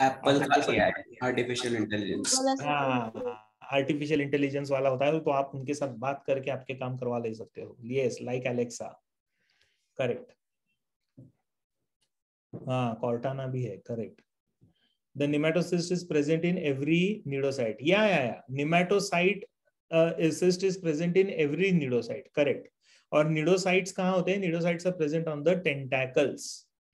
एप्पल का है आर्टिफिशियल इंटेलिजेंस. आर्टिफिशियल इंटेलिजेंस वाला होता है, तो आप उनके साथ बात करके आपके काम करवा ले सकते हो. Yes, like Alexa. करेक्ट. हाँ, कॉर्टाना भी है. Correct. The nematocyst is present in every nidocyte. Yeah. Nematocyte cyst is present in every nidocyte. Correct. और nidocytes कहाँ होते हैं? Nidocytes are present on the tentacles.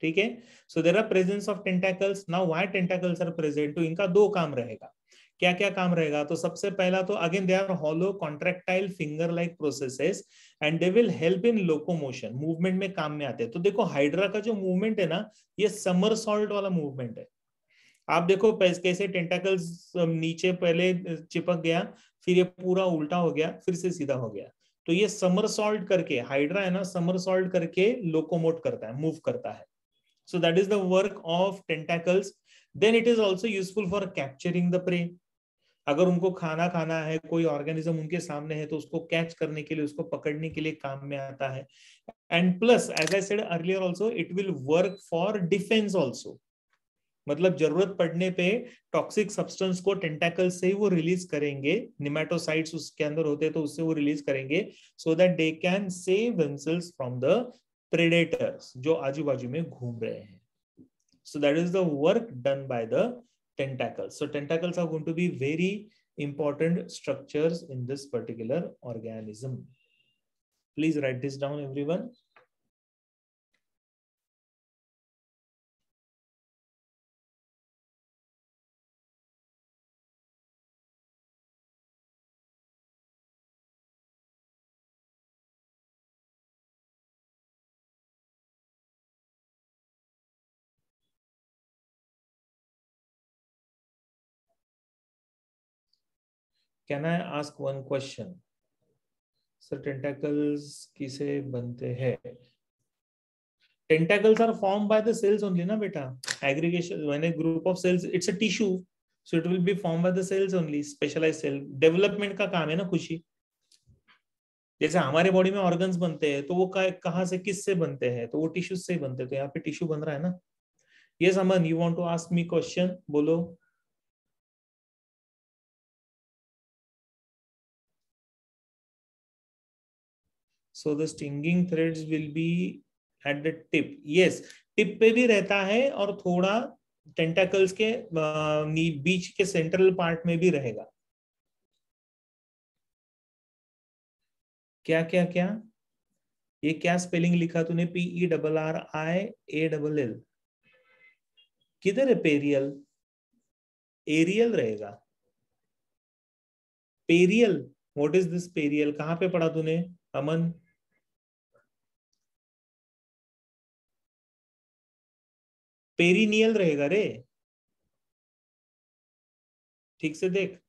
ठीक है. So there are presence of tentacles. Now why tentacles are present? तो इनका दो काम रहेगा. क्या क्या काम रहेगा? तो सबसे पहला तो again they are hollow contractile finger like processes and they will help in locomotion. Movement में काम में आते हैं. तो देखो हाइड्रा का जो मूवमेंट है ना, ये समरसॉल्ट वाला मूवमेंट है. आप देखो कैसे टेंटाकल्स नीचे पहले चिपक गया, फिर ये पूरा उल्टा हो गया, फिर से सीधा हो गया. तो ये समरसॉल्ट करके, हाइड्रा है ना, समरसॉल्ट करके लोकोमोट करता है, मूव करता है. So that is the work of tentacles. Then it is also useful for capturing the prey. अगर उनको खाना है, कोई ऑर्गेनिज्म उनके सामने है, तो उसको कैच करने के लिए, उसको पकड़ने के लिए काम में आता है. And plus as I said earlier also, it will work for defence also. मतलब जरूरत पड़ने पे टॉक्सिक सब्सटेंस को टेंटाकल से ही वो रिलीज करेंगे. निमेटोसाइट्स उसके अंदर होते हैं तो उससे वो रिलीज करेंगे, so that they can save themselves from the predators जो आजू बाजू में घूम रहे हैं. So that is the work done by the tentacles. So tentacles are going to be very important structures in this particular organism. Please write this down everyone. Can I ask one question? Sir, tentacles किसे बनते हैं? Tentacles are formed by the cells only, ना बेटा. Aggregation, when a group of cells, it's a tissue, so it will be formed by the cells only. Specialized cell development का काम है ना खुशी. जैसे हमारे बॉडी में ऑर्गन्स बनते हैं, तो वो कहाँ से, किससे बनते हैं? तो वो टिश्यू से बनते हैं. तो यहाँ पे टिश्यू बन रहा है ना. Yes, Aman, you want to ask me question? बोलो. So the stinging threads will be at the tip. Yes, tip पे भी रहता है और थोड़ा टेंटाकल्स के बीच के सेंट्रल पार्ट में भी रहेगा. क्या क्या क्या ये क्या स्पेलिंग लिखा तूने? PERRIALL. किधर है पेरियल? एरियल रहेगा. Periyar, what is this Periyar? कहां पे पढ़ा तूने अमन? पेरिनियल रहेगा रे, ठीक से देख.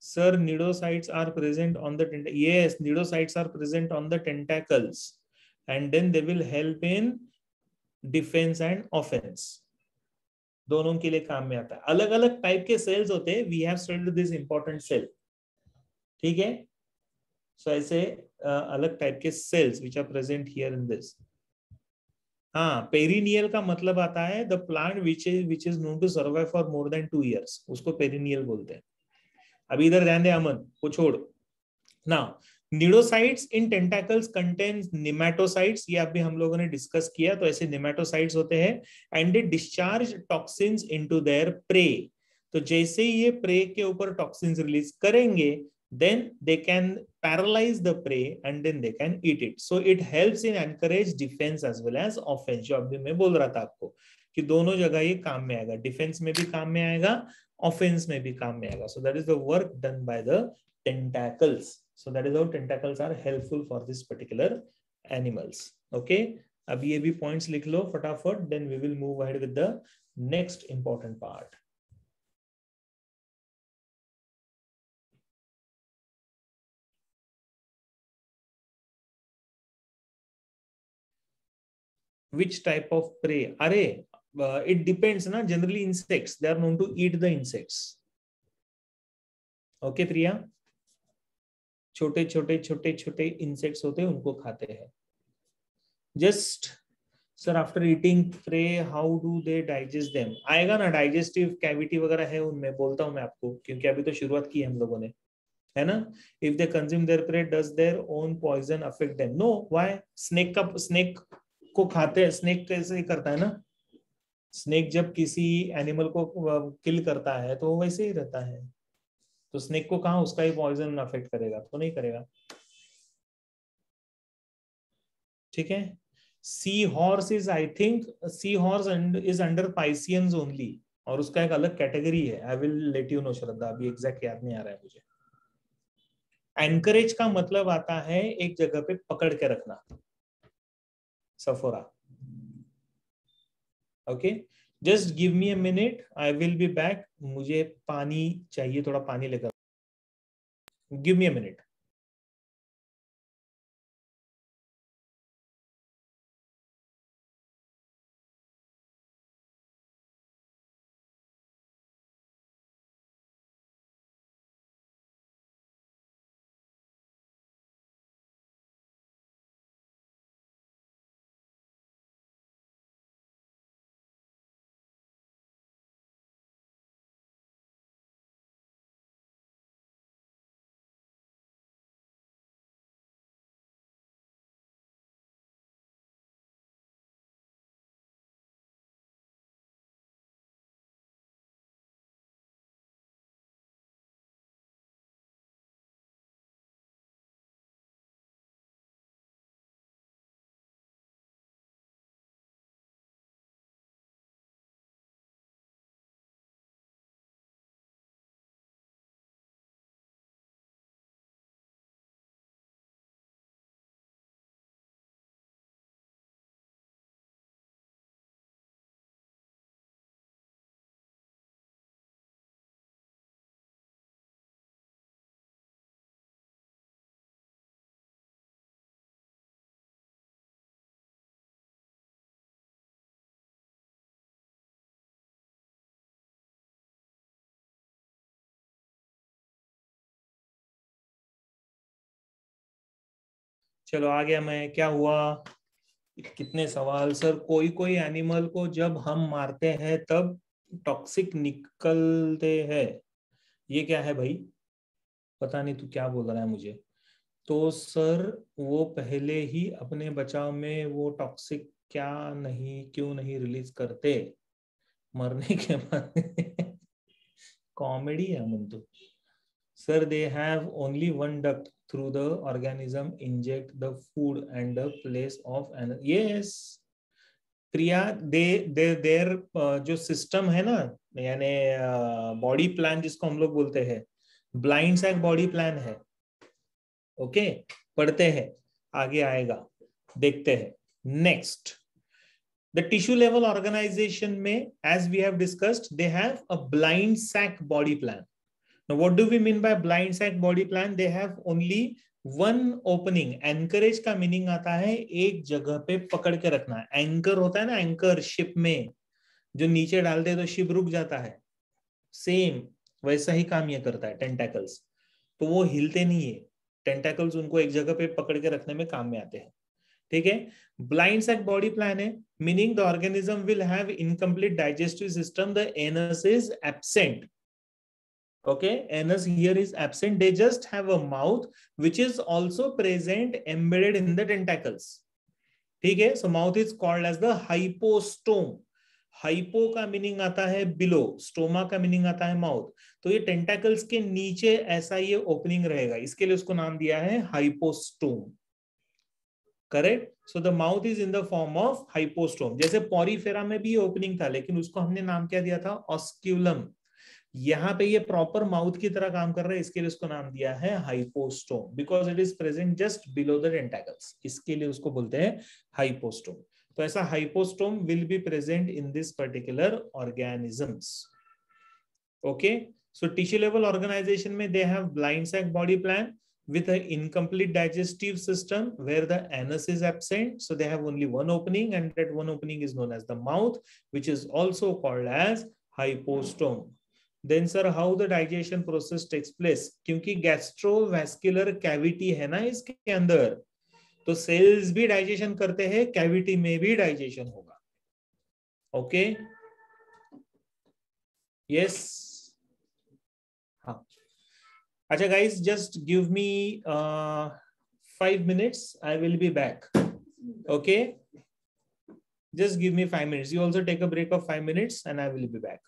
Sir, nidocytes are present on the yes, nidocytes are present on the tentacles, and then they will help in defense and offense. दोनों के लिए काम में आता है. अलग अलग टाइप के सेल्स होते हैं. We have studied this important cell. ठीक है. So ऐसे अलग टाइप के cells which are present here in this. हाँ, पेरिनियल का मतलब आता है the plant which is known to survive for more than 2 years. उसको पेरिनियल बोलते हैं. अभी इधर ध्यान दे अमन, वो छोड़. नाउ निडोसाइट्स इन टेंटाकल्स कंटेन्स नेमेटोसाइट्स. ये अभी हम लोगों ने डिस्कस किया. तो ऐसे नेमेटोसाइट्स होते हैं and they discharge toxins into their pray. तो जैसे ही ये प्रे के ऊपर टॉक्सिन्स रिलीज करेंगे, then they can paralyze the prey and then they can eat it. So it helps in encourage defense as well as offense. जो अभी मैं बोल रहा था आपको कि दोनों जगह ये काम में आएगा. डिफेंस में भी काम में आएगा, ऑफेंस में भी काम में आएगा. So that is the work done by the tentacles. So that is how tentacles are helpful for this particular animals. Okay, अब ये भी points लिख लो फटाफट. Then we will move ahead with the next important part. Which type of prey? Array, it depends na. Generally insects, they are known to eat the insects. Okay प्रिया, छोटे छोटे छोटे छोटे insects होते हैं, उनको खाते हैं. Just sir, after eating prey, how do they digest them? आएगा ना, digestive cavity वगैरह है उनमें, बोलता हूं मैं आपको, क्योंकि अभी तो शुरुआत की है हम लोगों ने, है ना. If they consume their prey, does their own poison affect them? No. Why? snake को खाते हैं. स्नेक कैसे करता है ना, स्नेक जब किसी एनिमल को किल करता है तो वो वैसे ही रहता है. तो स्नेक को कहाँ उसका ही पॉइजन अफेक्ट करेगा? तो नहीं करेगा. ठीक है. Sea horse is, I think sea horse is under pisces only, और उसका एक अलग कैटेगरी है. I will let you know Shraddha, अभी एग्जैक्ट याद नहीं आ रहा है मुझे. एंकरेज का मतलब आता है एक जगह पे पकड़ के रखना. Sephora. Okay, just give me a minute. I will be back. मुझे पानी चाहिए, थोड़ा पानी लेकर. Give me a minute. चलो आ गया मैं. क्या हुआ? कितने सवाल सर. कोई कोई एनिमल को जब हम मारते हैं तब टॉक्सिक निकलते हैं. ये क्या है भाई? पता नहीं तू क्या बोल रहा है मुझे। तो सर वो पहले ही अपने बचाव में वो टॉक्सिक क्यों नहीं रिलीज करते मरने के बाद? कॉमेडी है मन तो। Sir, they have only one duct through the organism inject the food and the place of an yes प्रिया देर जो सिस्टम है ना, यानी बॉडी प्लान जिसको हम लोग बोलते हैं, ब्लाइंड सैक बॉडी प्लान है। ओके, पढ़ते हैं, आगे आएगा, देखते हैं। Next, the tissue level organisation में, as we have discussed, they have a blind sac body plan. Now, what do we mean by blind sac body plan? They have only one opening. Anchorage का मीनिंग आता है एक जगह पे पकड़ के रखना। एंकर होता है ना, एंकर शिप में जो नीचे डालते हैं तो शिप रुक जाता है, सेम वैसा ही काम ये करता है टेंटेकल्स। तो वो हिलते नहीं है, टेंटेकल्स उनको एक जगह पे पकड़ के रखने में काम में आते हैं। ठीक है, ब्लाइंड सैक बॉडी प्लान है, meaning the organism will have incomplete digestive system, the anus is absent. Okay, anus here is absent. They just have a mouth which is also present embedded in the tentacles. ठीक है, so mouth is called as the hypostome. Hypo का मीनिंग आता है below, stoma का मीनिंग आता है माउथ। तो ये टेंटाकल्स के नीचे ऐसा ये ओपनिंग रहेगा, इसके लिए उसको नाम दिया है hypostome. Correct? So the mouth is in the form of hypostome. जैसे पॉरीफेरा में भी ओपनिंग था, लेकिन उसको हमने नाम क्या दिया था? ऑस्क्यूलम। यहाँ पे ये प्रॉपर माउथ की तरह काम कर रहा है, इसके लिए उसको नाम दिया है hypostome, because it is present just below the tentacles, इसके लिए उसको बोलते हैं हाइपोस्टोम। तो ऐसा hypostome will be present in this particular organisms. Okay, so tissue level organisation में they have blind sac body plan with an incomplete digestive system where the anus is absent, so they have only one opening, and that one opening is known as the mouth, which is also called as hypostome. Then sir, how the digestion process takes place? क्योंकि गैस्ट्रोवैस्कुलर कैविटी है ना इसके अंदर, तो सेल्स भी डाइजेशन करते हैं, कैविटी में भी डाइजेशन होगा। ओके, यस, हाँ। अच्छा guys, just give me 5 minutes, I will be back. Okay, just give me 5 minutes. You also take a break of 5 minutes and I will be back.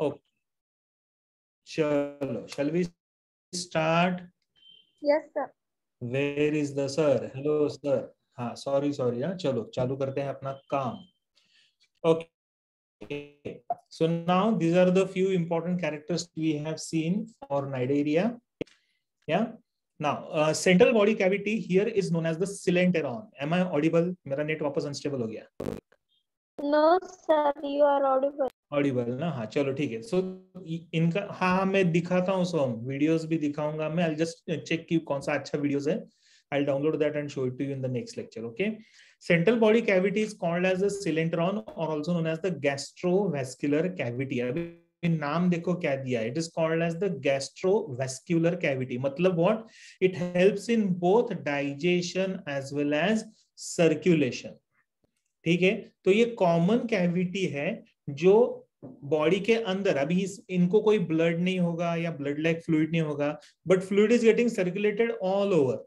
Okay. Chalo, shall we start? Yes, sir. Where is the sir? Hello, sir. हाँ, sorry, हाँ, चलो चालू करते हैं अपना काम. Okay. So now these are the few important characters we have seen for Cnidaria. Yeah. Now, central body cavity here is known as the coelenteron. Am I audible? मेरा नेट वापस अनस्टेबल हो गया. No, sir, you are audible. Audible ना. हाँ चलो ठीक है. सो इनका हाँ मैं दिखाता हूँ. सो वीडियोस भी दिखाऊंगा मैं. I'll just check कि कौन सा अच्छा वीडियोस है. I'll download that and show it to you in the next lecture. Okay. Central body cavity is called as the coelenteron or also known as the gastrovascular cavity. अभी नाम देखो क्या दिया है. It is called as the gastrovascular cavity. मतलब what? It helps in both digestion as well as circulation. ठीक है. तो ये कॉमन कैविटी है जो बॉडी के अंदर, अभी इनको कोई ब्लड नहीं होगा या ब्लड लाइक फ्लूइड नहीं होगा, but fluid is getting circulated all over.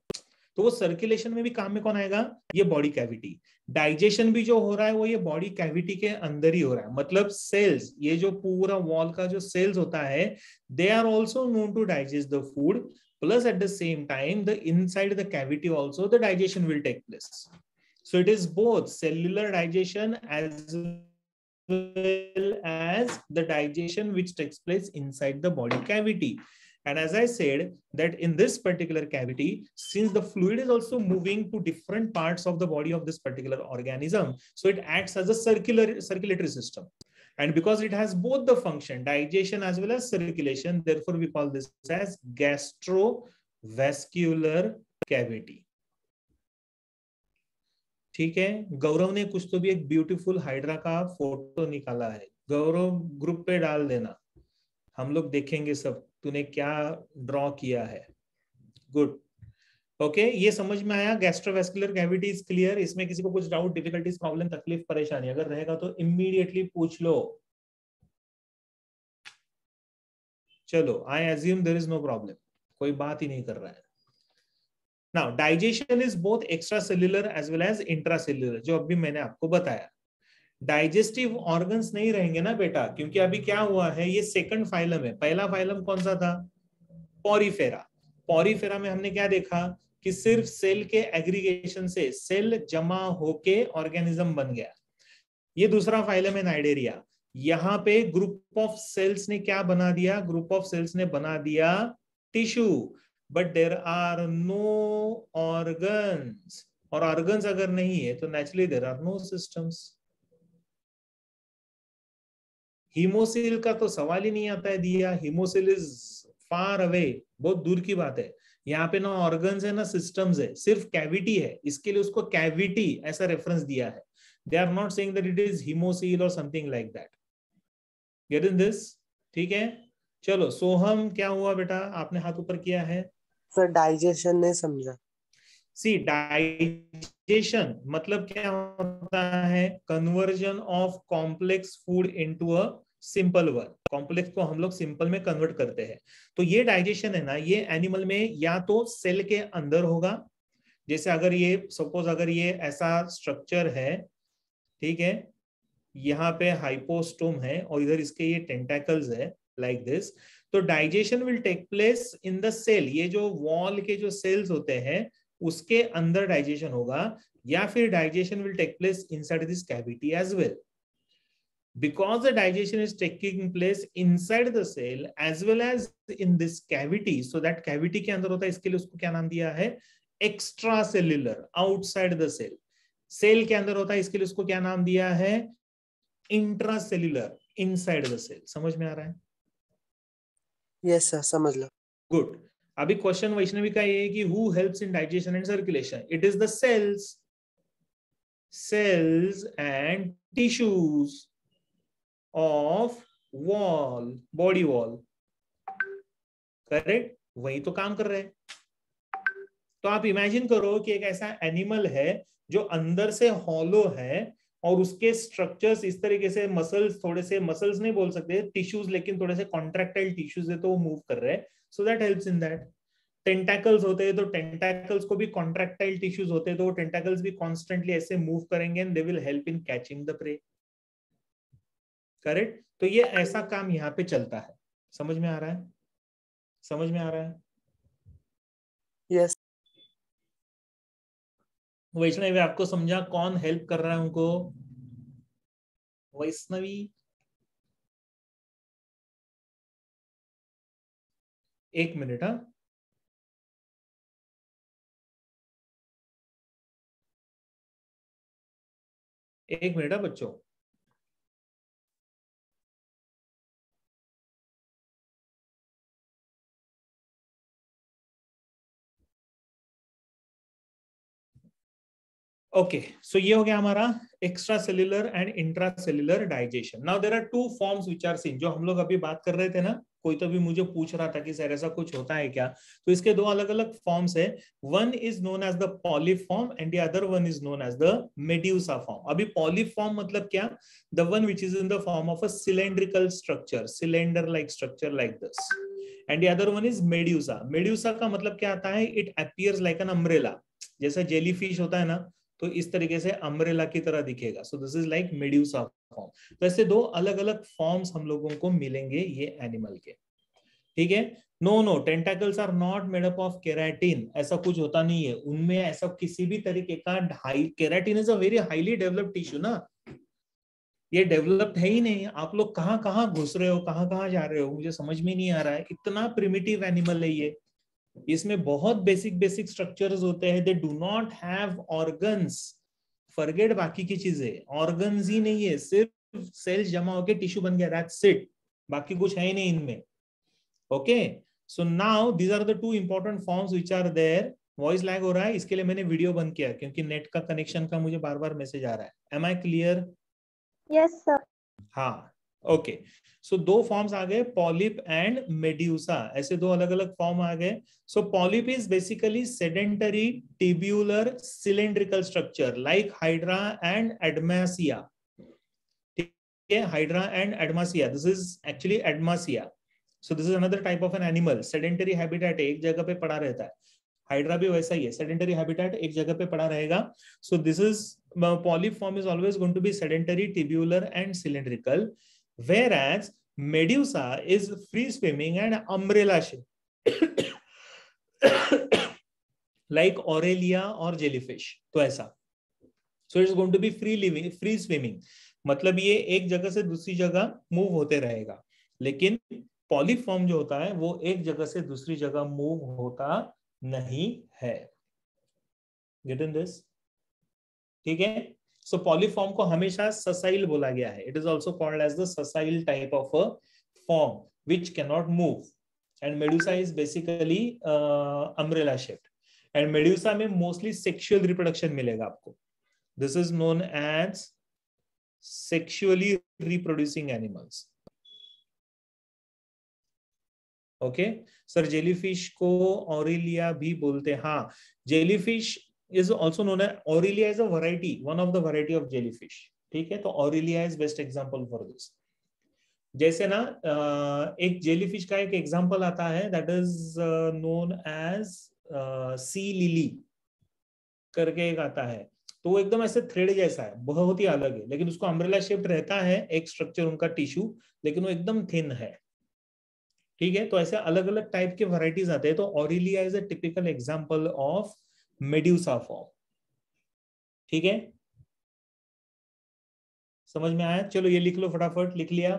तो वो सर्कुलेशन में भी काम में कौन आएगा? ये बॉडी कैविटी. डाइजेशन भी जो हो रहा है वो ये बॉडी कैविटी के अंदर ही हो रहा है. मतलब सेल्स, ये जो पूरा वॉल का जो सेल्स होता है, they are also known to digest the food, plus at the same time the inside the cavity also the digestion will take place. So it is both cellular digestion as well as the digestion which takes place inside the body cavity. And as I said that in this particular cavity, since the fluid is also moving to different parts of the body of this particular organism, so it acts as a circulatory system. And because it has both the function, digestion as well as circulation, therefore we call this as gastrovascular cavity. ठीक है. गौरव ने कुछ तो भी एक ब्यूटीफुल हाइड्रा का फोटो निकाला है. गौरव ग्रुप पे डाल देना, हम लोग देखेंगे सब तूने क्या ड्रॉ किया है. गुड. ओके, ये समझ में आया. Gastrovascular cavity is clear. इसमें किसी को कुछ डाउट, डिफिकल्टीज, प्रॉब्लम, तकलीफ, परेशानी अगर रहेगा तो इमीडिएटली पूछ लो. चलो, I assume there is no problem. कोई बात ही नहीं कर रहा है. Now, digestion is both extracellular as well as intracellular, जो अभी मैंने आपको बताया. डाइजेस्टिव ऑर्गन्स नहीं रहेंगे ना बेटा, क्योंकि अभी क्या हुआ है, ये सेकंड फाइलम है. पहला फाइलम कौन सा था? पॉरीफेरा. पॉरीफेरा में हमने क्या देखा कि सिर्फ सेल के एग्रीगेशन से सेल जमा होके ऑर्गेनिज्म बन गया. ये दूसरा फाइलम है नाइडेरिया. यहाँ पे ग्रुप ऑफ सेल्स ने क्या बना दिया? ग्रुप ऑफ सेल्स ने बना दिया tissue. But there are no organs, और organs अगर नहीं है तो naturally there are no systems. Haemocoel का तो सवाल ही नहीं आता है दिया. हीमोसिल इज फार अवे, बहुत दूर की बात है. यहाँ पे ना ऑर्गन्स है ना सिस्टम्स है, सिर्फ कैविटी है. इसके लिए उसको कैविटी ऐसा रेफरेंस दिया है. They are not saying that it is haemocoel और something like that. Get in this? ठीक है. चलो, सोहम क्या हुआ बेटा? आपने हाथ ऊपर किया है. सर डाइजेशन नहीं समझा. सी, डाइजेशन मतलब क्या होता है? Conversion of complex food into a simple one. Complex को हम लोग सिंपल में कन्वर्ट करते हैं. तो ये डाइजेशन है ना, ये एनिमल में या तो सेल के अंदर होगा. जैसे अगर ये सपोज अगर ये ऐसा स्ट्रक्चर है, ठीक है, यहाँ पे हाइपोस्टोम है और इधर इसके ये टेंटाकल्स है लाइक दिस. तो digestion will take place in the cell. ये जो वॉल के जो सेल्स होते हैं उसके अंदर डाइजेशन होगा, या फिर digestion will take place inside this cavity as well. Because the digestion is taking place inside the cell as well as in this cavity, so that cavity के अंदर होता है, इसके लिए उसको क्या नाम दिया है? Extracellular, outside the cell. Cell के अंदर होता है, इसके लिए उसको क्या नाम दिया है? Intracellular, inside the cell. समझ में आ रहा है? यस सर, समझ लो. गुड. अभी क्वेश्चन वैष्णवी का ये है कि who helps in digestion and circulation? It is the cells and tissues of wall, body wall. Correct? वही तो काम कर रहे हैं. तो आप इमेजिन करो कि एक ऐसा एनिमल है जो अंदर से हॉलो है और उसके स्ट्रक्चर्स इस तरीके से, मसल्स, थोड़े से मसल्स नहीं बोल सकते, टिश्यूज, लेकिन थोड़े से कॉन्ट्रैक्टाइल टिश्यूज है तो वो मूव कर रहे हैं. So that helps in that. Tentacles होते हैं तो टेंटाकल्स को भी कॉन्ट्रैक्टाइल टिश्यूज होते हैं तो वो टेंटाकल्स भी कॉन्स्टेंटली ऐसे मूव करेंगे and they will help in catching the prey. Correct. तो ये ऐसा काम यहाँ पे चलता है। समझ में आ रहा है? समझ में आ रहा है? यस। वैष्णवी आपको समझा? कौन हेल्प कर रहा है उनको? वैष्णवी, एक मिनट। हाँ, एक मिनट बच्चों। ओके, सो ये हो गया हमारा extra cellular and intra cellular digestion. Now there are two forms which are seen, जो हम लोग अभी बात कर रहे थे ना, कोई तो भी मुझे पूछ रहा था कि सर ऐसा कुछ होता है क्या, तो इसके दो अलग अलग फॉर्म्स है। One is known as the polyp form and the other one is known as the medusa form. अभी पॉलीफॉर्म मतलब क्या? The one which is in the form of a cylindrical structure, cylinder like structure like this, and the other one is medusa. Medusa का मतलब क्या आता है? It appears like an umbrella, जैसा जेलीफिश होता है ना, तो इस तरीके से अम्ब्रेला की तरह दिखेगा। सो this is like medusa form. तो ऐसे दो अलग अलग फॉर्म्स हम लोगों को मिलेंगे ये एनिमल के, ठीक है। No, tentacles are not made up of keratin, ऐसा कुछ होता नहीं है उनमें, ऐसा किसी भी तरीके का keratin is a very highly developed tissue ना, ये डेवलप्ड है ही नहीं। आप लोग कहाँ कहाँ घुस रहे हो, कहाँ कहाँ जा रहे हो, मुझे समझ में नहीं आ रहा है। इतना प्रिमिटिव एनिमल है ये, इसमें बहुत बेसिक स्ट्रक्चर्स होते हैं। They do not have organs, forget बाकी की चीजें, ऑर्गन्स ही नहीं है, सिर्फ सेल्स जमा होके टिश्यू बन गया, दैट्स इट, बाकी कुछ है ही नहीं इनमें। Okay, so now these are the two important forms which are there. Voice lag हो रहा है, इसके लिए मैंने वीडियो बंद किया क्योंकि नेट का कनेक्शन का मुझे बार बार मैसेज आ रहा है। Am I clear? Yes, sir. हाँ, ओके। सो दो फॉर्म्स आ गए, पॉलिप एंड मेड्यूसा, ऐसे दो अलग अलग फॉर्म आ गए। So polyp is basically sedentary tubular cylindrical structure like Hydra and Adamsia, ठीक है, Hydra and Adamsia, this is actually Adamsia. So this is another type of an animal, sedentary habitat, एक जगह पे पड़ा रहता है। हाइड्रा भी वैसा ही है, सेडेंटरी हैबिटेट, एक जगह पे पड़ा रहेगा। सो this is polyp form is always going to be sedentary, tubular and cylindrical, whereas medusa is free swimming and umbrella shape like Aurelia or jellyfish, तो ऐसा। so it's going to be free swimming, मतलब ये एक जगह से दूसरी जगह मूव होते रहेगा। लेकिन पॉलीप फॉर्म जो होता है वो एक जगह से दूसरी जगह मूव होता नहीं है। Gate in this? ठीक है। सो पॉलीफॉर्म को हमेशा ससाइल बोला गया है, it is also called as the sessile type of a form which can not move, and medusa is basically umbrella shaped, and medusa में मोस्टली सेक्सुअल रिप्रोडक्शन मिलेगा आपको। This is known as sexually reproducing animals. Okay sir, jellyfish को ऑरेलिया भी बोलते हैं। हाँ, jellyfish is also known as Aurelia is a variety, one of the variety of jellyfish, ठीक है। तो Aurelia is best example for this। जैसे ना एक जेलीफिश का एक एग्जांपल आता है, that is known as sea lily करके एक आता है, तो वो एकदम ऐसे थ्रेड जैसा है, बहुत ही अलग है, लेकिन उसको अम्ब्रेला शेप्ड रहता है एक स्ट्रक्चर उनका टिश्यू, लेकिन वो एकदम थिन है, ठीक है। तो ऐसे अलग अलग टाइप के वैरायटीज आते हैं। तो Aurelia is a typical example of medusa form, ठीक है। समझ में आया? चलो ये लिख लो फटाफट, लिख लिया?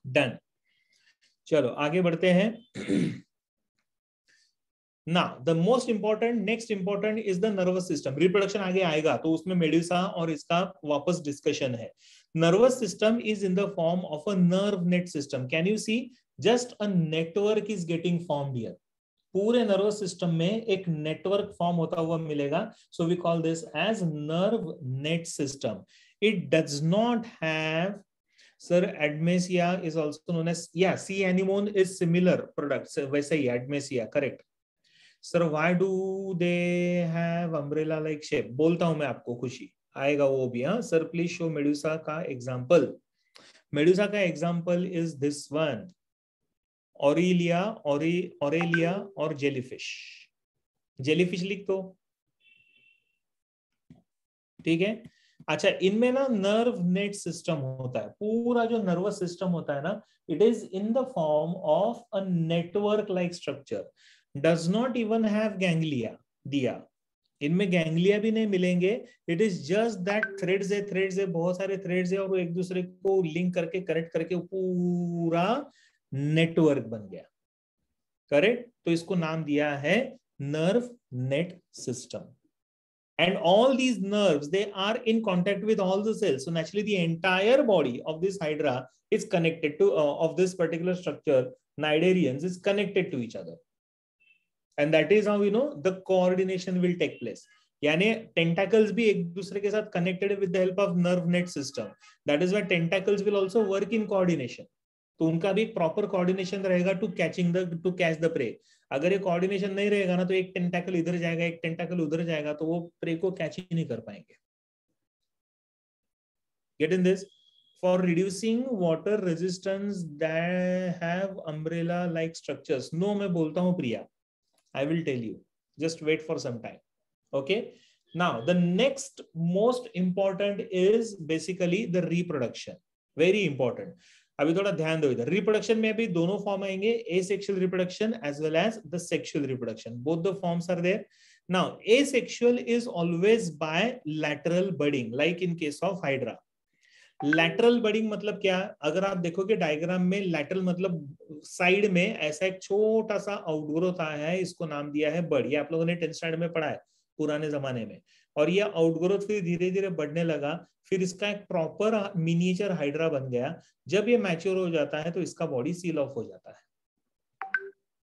डन। चलो आगे बढ़ते हैं। Now, the most important, next important is the nervous system. Reproduction आगे आएगा तो उसमें मेडुसा और इसका वापस डिस्कशन है। Nervous system is in the form of a nerve net system. Can you see? Just a network is getting formed here. पूरे नर्वस सिस्टम में एक नेटवर्क फॉर्म होता हुआ मिलेगा। So we call this as nerve net system. It does not have, sir, admesia is also known as, yeah, sea anemone is similar product, वैसे ही admesia, correct. Sir why do they have umbrella like shape? बोलता हूं मैं आपको, खुशी आएगा वो भी। हाँ सर, प्लीज शो मेडुसा का एग्जांपल। मेडुसा का example is this one, Aurelia, Aurelia और जेलीफिश। जेलीफिश लिख दो, ठीक है। अच्छा, इनमें ना नर्व नेट सिस्टम होता है, पूरा जो नर्वस सिस्टम होता है ना, it is in the form of a network like structure, does not even have ganglia दिया, इनमें गैंग्लिया भी नहीं मिलेंगे, it is just that threads है, बहुत सारे थ्रेड्स है और वो एक दूसरे को लिंक करके कनेक्ट करके पूरा नेटवर्क बन गया, करेक्ट। तो इसको नाम दिया है nerve net system. And all these nerves, they are in contact with all the cells. So naturally, the entire body of this hydra is connected to, of this particular structure, cnidarians, is connected to each other. And that is how, you know, the coordination will take place. यानी tentacles भी एक दूसरे के साथ connected with the help of nerve net system. That is why tentacles will also work in coordination. तो उनका भी एक प्रॉपर कोऑर्डिनेशन रहेगा टू कैच द प्रे. अगर ये कोऑर्डिनेशन नहीं रहेगा ना, तो एक टेंटाकल इधर जाएगा, एक टेंटाकल उधर जाएगा, तो वो प्रे को कैच ही नहीं कर पाएंगे. Get in this. For reducing water resistance that have umbrella like structures. No, मैं बोलता हूं Priya, I will tell you, just wait for some time. Okay, now the next most important is basically the reproduction. Very important. अभी थोड़ा ध्यान दो इधर. रिप्रोडक्शन में अभी दोनों फॉर्म आएंगे, asexual reproduction as well as the sexual reproduction. Both the forms are there. Now asexual is always by lateral budding, like in case of hydra. Lateral budding मतलब क्या? अगर आप देखोगे डायग्राम में, लैटरल मतलब साइड में ऐसा एक छोटा सा आउटग्रोथ आया है, इसको नाम दिया है बड. ये आप लोगों ने 10th स्टैंडर्ड में पढ़ा है पुराने जमाने में. और ये आउटग्रोथ फिर धीरे धीरे बढ़ने लगा, फिर इसका एक प्रॉपर मिनिएचर हाइड्रा बन गया. जब ये मैच्योर हो जाता है तो इसका बॉडी सील ऑफ हो जाता है,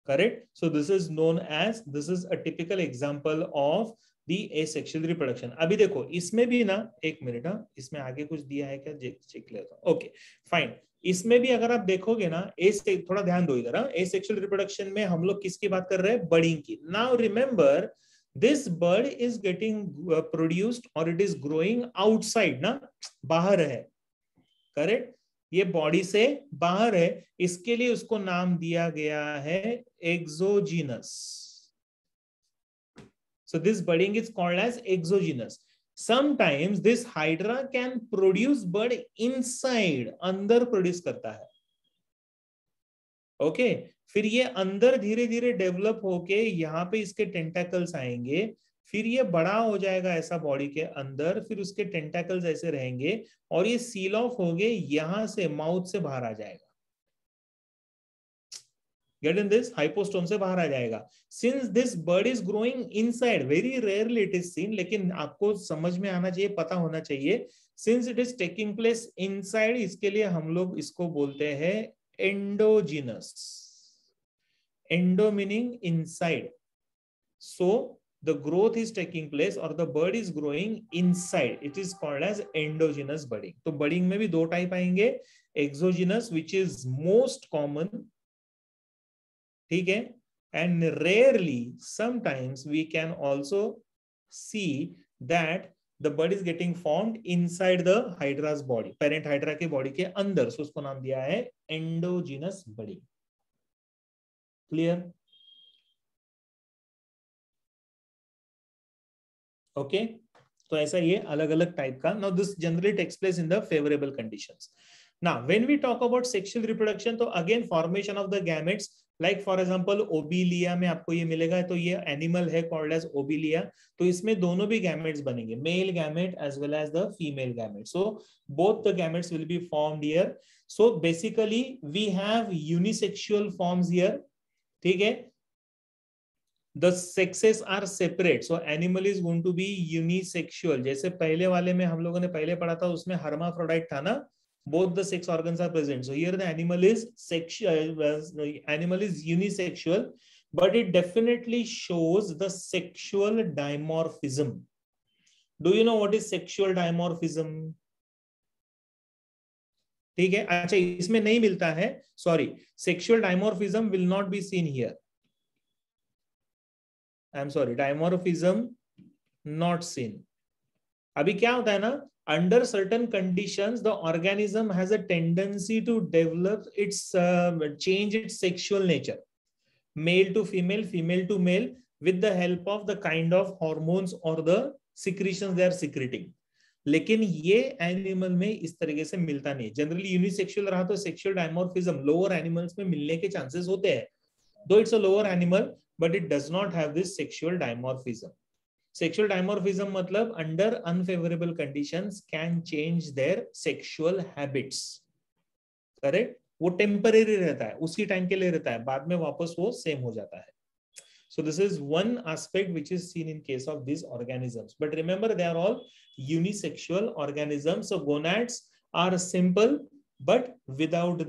correct. So this is known as, this is a typical example of the asexual reproduction. अभी देखो इसमें भी ना, एक मिनट, इसमें आगे कुछ दिया है क्या, चेक लेता हूं. Okay fine. इसमें भी अगर आप देखोगे ना, थोड़ा ध्यान दो इधर. एसेक्सुअल रिप्रोडक्शन में हम लोग किसकी बात कर रहे हैं? बडिंग की. Now remember, this bird is getting produced or it is growing outside ना, बाहर है, करेक्ट. ये बॉडी से बाहर है, इसके लिए उसको नाम दिया गया है exogenous. So this budding is called as exogenous. Sometimes this hydra can produce bud inside, अंदर प्रोड्यूस करता है. ओके फिर ये अंदर धीरे धीरे डेवलप होके यहाँ पे इसके टेंटाकल्स आएंगे, फिर ये बड़ा हो जाएगा ऐसा बॉडी के अंदर, फिर उसके टेंटाकल्स ऐसे रहेंगे और ये सील ऑफ हो गए, यहां से माउथ से बाहर आ जाएगा. Gate in this. हाइपोस्टोम से बाहर आ जाएगा. Since this bird is growing inside, very rarely it is seen, लेकिन आपको समझ में आना चाहिए, पता होना चाहिए. Since it is taking place inside, इसके लिए हम लोग इसको बोलते हैं endogenous. Endo meaning inside. So the growth is taking place or the bird is growing inside. It is called as endogenous budding. तो budding में भी दो टाइप आएंगे. Exogenous, which is most common, ठीक है, and rarely sometimes we can also see that the bud is getting formed inside the hydra's body, parent hydra के body के अंदर. So उसको नाम दिया है endogenous budding. Clear? Okay, तो ऐसा ये अलग अलग टाइप का. Now this generally takes place in the favorable conditions. Now when we talk about sexual reproduction, तो again formation of the gametes, like for example Obelia में आपको ये मिलेगा, तो ये एनिमल है कॉल्ड एज ओबिलिया. तो इसमें दोनों भी गैमेट्स बनेंगे, male gamete as well as the female gamete. So both the gametes will be formed here. So basically we have unisexual forms here, ठीक है. The sexes are separate, so animal is going to be unisexual. जैसे पहले वाले में हम लोगों ने पहले पढ़ा था, उसमें hermaphrodite था ना, both the sex organs are present. So here the animal is sexual, animal is unisexual, but it definitely shows the sexual dimorphism. Do you know what is sexual dimorphism? ठीक है. अच्छा, इसमें नहीं मिलता है, sorry, sexual dimorphism will not be seen here. I'm sorry, dimorphism not seen. अभी क्या होता है ना, under certain conditions the organism has a tendency to develop its change its sexual nature, male to female, female to male, with the help of the kind of hormones or the secretions they are secreting. लेकिन ये एनिमल में इस तरीके से मिलता नहीं। जनरली यूनिसेक्सुअल रहा तो सेक्सुअल डायमॉर्फिज्म लोअर एनिमल्स में मिलने के चांसेस होते हैं, though it's a lower animal but it does not have this sexual dimorphism. Sexual dimorphism मतलब under unfavourable conditions can change their sexual habits, correct. वो टेम्परेरी रहता है, उसी टाइम के लिए रहता है, बाद में वापस वो सेम हो जाता है। So this is one aspect which is seen in case of these organisms. But remember, they are all unisexual organisms. So gonads are simple, but without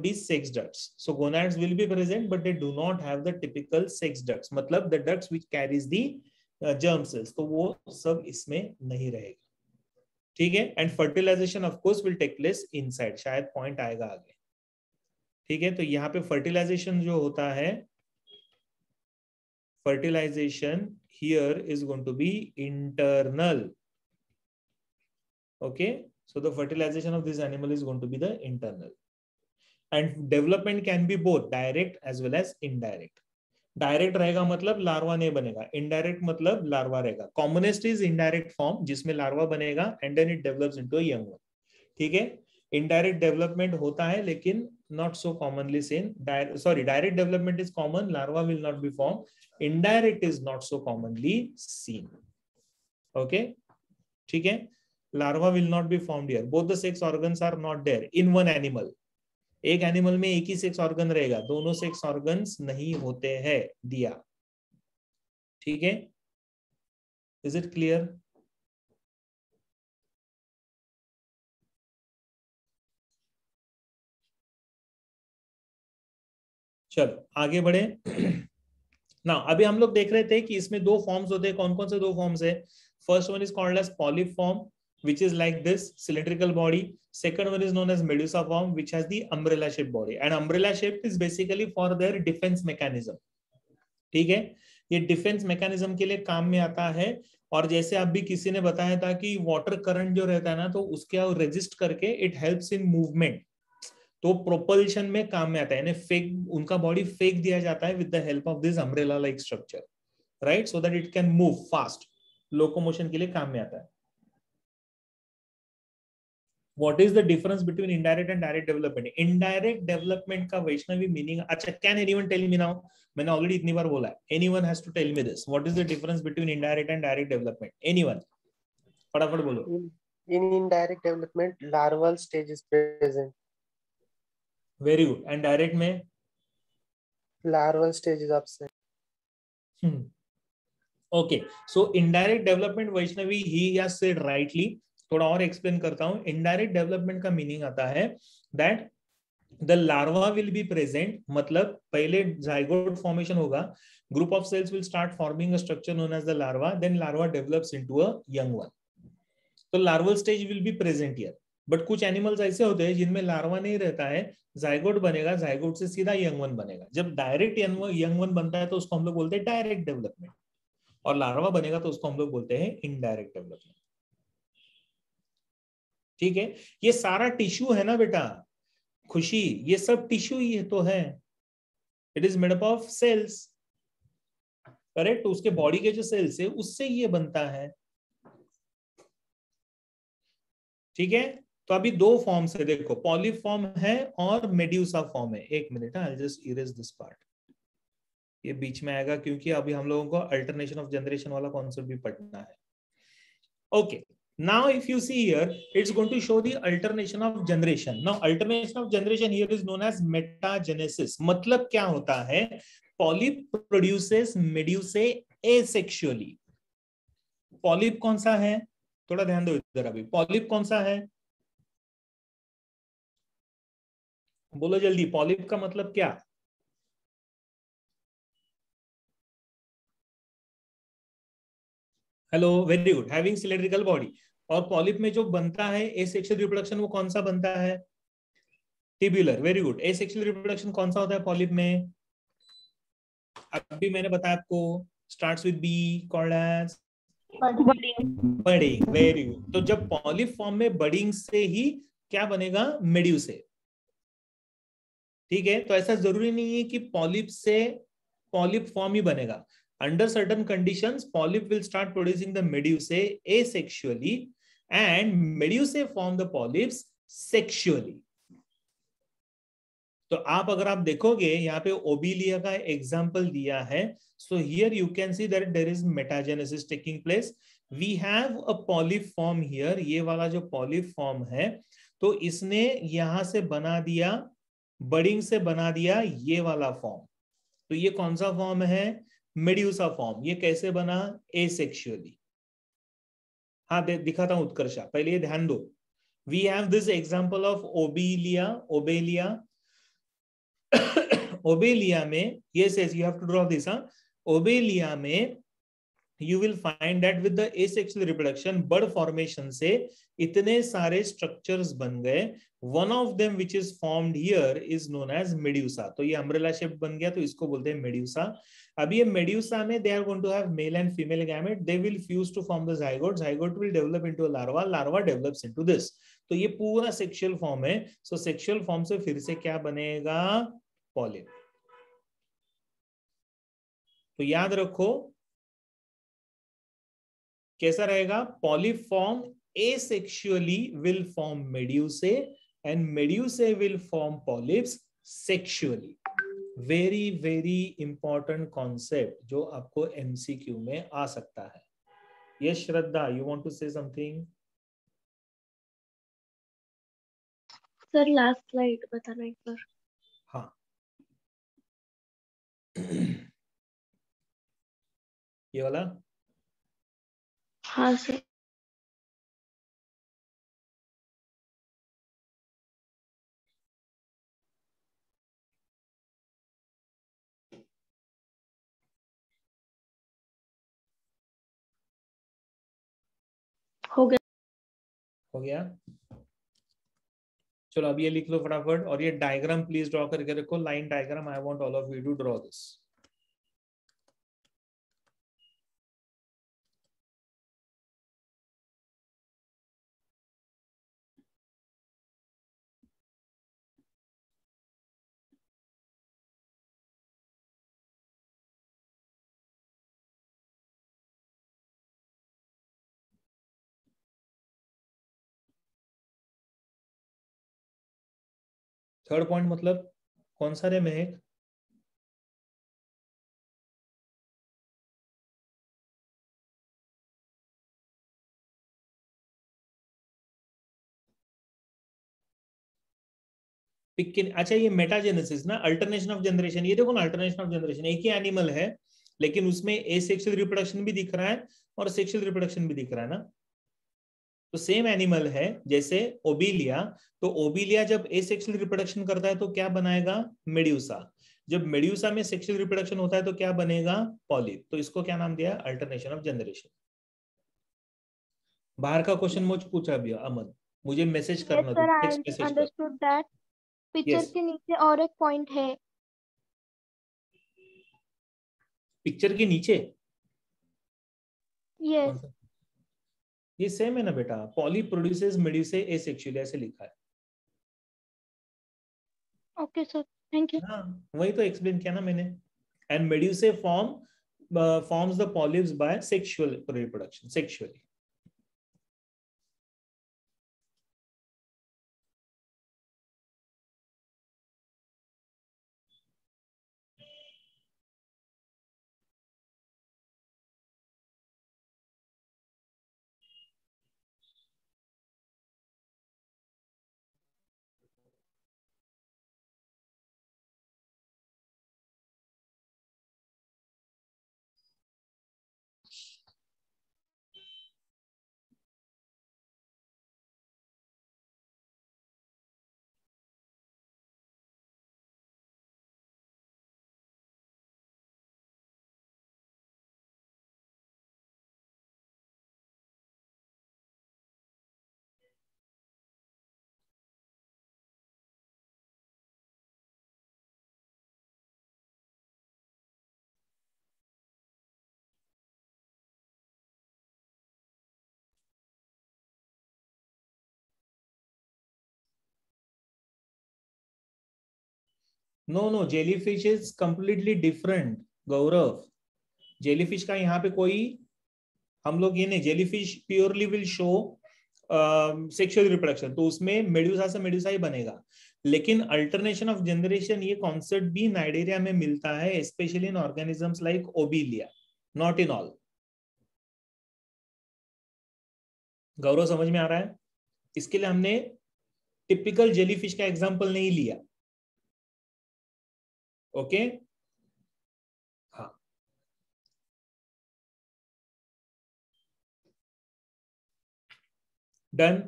these sex ducts. So gonads will be present, but they do not have the typical sex ducts. मतलब the ducts which carries the germ cells. तो वो सब इसमें नहीं रहेगा, ठीक है। And fertilization of course will take place inside. शायद point आएगा आगे, ठीक है। तो यहाँ पे fertilization जो होता है, fertilization here is going to be internal. Okay, so the fertilization of this animal is going to be the internal, and development can be both direct as well as indirect. Direct रहेगा मतलब लार्वा नहीं बनेगा, इनडायरेक्ट मतलब लार्वा रहेगा। कॉमनेस्ट इज इनडायरेक्ट फॉर्म जिसमें लार्वा बनेगा and then it develops into a young one, ठीक है। इनडायरेक्ट डेवलपमेंट होता है लेकिन not so commonly seen. Direct development is common, larva will not be formed. Indirect is not so commonly seen. Okay, ठीक है। Larva will not be formed here. Both the sex organs are not there in one animal. एक एनिमल में एक ही सेक्स ऑर्गन रहेगा, दोनों सेक्स ऑर्गन्स नहीं होते हैं दिया, ठीक है। Is it clear? चलो आगे बढ़े ना। अभी हम लोग देख रहे थे कि इसमें दो फॉर्म्स होते हैं। कौन कौन से दो फॉर्म्स है? First one is called as polyp form which is like this cylindrical body. Second one is known as medusa form which has the umbrella shaped body, and umbrella shape is basically for their defense mechanism, ठीक है। ये डिफेंस मैकेनिज्म के लिए काम में आता है। और जैसे आप भी किसी ने बताया था कि वाटर करंट जो रहता है ना, तो उसके रेजिस्ट करके इट हेल्प्स इन मूवमेंट, तो प्रोपल्शन में काम में आता है, यानी फेक उनका बॉडी फेंक दिया जाता है with the help of this umbrella like structure, right, so that it can move fast, locomotion के लिए काम में आता है। What is the difference between indirect and direct development? Indirect development का वैष्णवी मीनिंग, अच्छा, can anyone tell me now? मैंने ऑलरेडी इतनी बार बोला है, anyone has to tell me this. What is the difference between indirect and direct development? Anyone? फटाफट बोलो। In indirect development, larval stage is present. Very good. And direct में? Larval stage is absent. Okay. So indirect development, Vaishnavi he has said rightly. थोड़ा और एक्सप्लेन करता हूं। इनडायरेक्ट डेवलपमेंट का मीनिंग आता है that the larva will be present, मतलब पहले जाइगोट फॉर्मेशन होगा, group of cells will start forming a structure known as the larva, then larva develops into a young one. तो larval stage will be present here. But कुछ एनिमल्स ऐसे होते हैं जिनमें लार्वा नहीं रहता है, जाइगोट बनेगा, जाइगोट से सीधा यंग वन बनेगा। जब डायरेक्ट यंग वन बनता है तो उसको हम लोग बोलते हैं डायरेक्ट डेवलपमेंट, और लार्वा बनेगा तो उसको हम लोग बोलते हैं इनडायरेक्ट डेवलपमेंट, ठीक है। ये सारा टिश्यू है ना बेटा खुशी, ये सब टिश्यू ही तो है, it is made up of cells, correct. तो उसके बॉडी के जो सेल्स है उससे ये बनता है, ठीक है। तो अभी दो फॉर्म्स है, देखो, पॉलिप फॉर्म है और मेड्यूसा फॉर्म है। एक minute, I just erase this part, ये बीच में आएगा क्योंकि अभी हम लोगों को अल्टरनेशन ऑफ जनरेशन वाला कॉन्सेप्ट भी पढ़ना है। Okay, now if you see here, it's going to show the alternation of generation. Now alternation of generation here is known as metagenesis. मतलब क्या होता है? Polyp produces medusae asexually. Polyp कौन सा है? थोड़ा ध्यान दो इधर। अभी पॉलिप कौन सा है? बोलो जल्दी, पॉलिप का मतलब क्या? Hello, very good, having cylindrical body. और पॉलिप में जो बनता है एसेक्सुअल रिप्रोडक्शन, वो कौन सा बनता है? Tubular, very good. Asexual reproduction कौन सा होता है पॉलिप में? अभी मैंने बताया आपको, starts with B, called as budding, very good. तो जब पॉलिप फॉर्म में बडिंग से ही क्या बनेगा? मेड्यूसे, ठीक है। तो ऐसा जरूरी नहीं है कि पॉलिप से पॉलिप फॉर्म ही बनेगा। Under certain conditions, polyp will start producing the medusae asexually, and medusae form the polyps sexually. तो आप अगर आप देखोगे यहाँ पे ओबिलिया का एग्जाम्पल दिया है. So here you can see that there is metagenesis taking place. We have a polyp form here. ये वाला जो polyp form है, तो इसने यहां से बना दिया, बडिंग से बना दिया ये वाला फॉर्म. तो ये कौन सा फॉर्म है? Medusa form. ये कैसे बना? एसेक्सुअली. हाँ दिखाता हूं उत्कर्षा, पहले ये ध्यान दो. We have this example of obelia. Obelia में yes you have to draw this. Obelia में you will find that with the asexual reproduction, bud formation से इतने सारे structures बन गए. One of them which is formed here is known as medusa. तो ये umbrella shaped बन गया, तो इसको बोलते हैं medusa. अब ये medusa में they are going to have male and female gamete. They will fuse to form the zygote. Zygote will develop into a larva. Larva develops into this. तो ये पूरा sexual form है. So sexual form से फिर से क्या बनेगा? Polyp. तो याद रखो कैसा रहेगा? Polyp form asexually will form medusae and medusae will form polyps sexually. Very very important concept जो आपको MCQ में आ सकता है. Yes Shraddha, you want to say something? Sir last slide बताना एक बार. हाँ. ये वाला. हाँ सर. हो गया. चलो अब ये लिख लो फटाफट, और ये डायग्राम प्लीज ड्रॉ करके रखो. Line diagram. I want all of you to draw this. Third point मतलब कौन सा रे महक? अच्छा ये मेटाजेनेसिस ना, अल्टरनेशन ऑफ जनरेशन. ये देखो ना, अल्टरनेशन ऑफ जनरेशन एक ही एनिमल है, लेकिन उसमें एसेक्सुअल रिप्रोडक्शन भी दिख रहा है और सेक्सुअल रिप्रोडक्शन भी दिख रहा है ना. तो सेम एनिमल है. जैसे ओबिलिया, तो ओबिलिया जब एसेक्सुअल रिप्रोडक्शन करता है तो क्या बनाएगा? मेड्यूसा. जब मेड्यूसा में सेक्सुअल रिप्रोडक्शन होता है तो क्या बनेगा? पॉलिप. तो इसको क्या नाम दिया? Alternation of generation. बाहर का क्वेश्चन मुझे पूछा भी अमन, मुझे मैसेज करना. Sir I understood that. Picture के नीचे और एक पॉइंट है. पिक्चर के नीचे? यस. ये सेम है ना बेटा. पॉली प्रोड्यूसेस मेड्यूसाe एसेक्सुअली, ऐसे लिखा है. Okay sir, thank you. हाँ वही तो एक्सप्लेन किया ना मैंने. And medusa forms the polyps by sexual reproduction, sexually. No, jellyfish is completely different, Gaurav. Jellyfish का यहाँ पे कोई हम लोग ये नहीं, jellyfish purely will show sexual reproduction, तो उसमें मेडुसा से मेडुसा ही बनेगा। लेकिन अल्टरनेशन ऑफ जनरेशन ये कॉन्सेप्ट भी नाइडेरिया में मिलता है, specially in organisms like Obelia, not in all. Gaurav समझ में आ रहा है? इसके लिए हमने टिपिकल जेलीफिश का एग्जांपल नहीं लिया। ओके हाँ, डन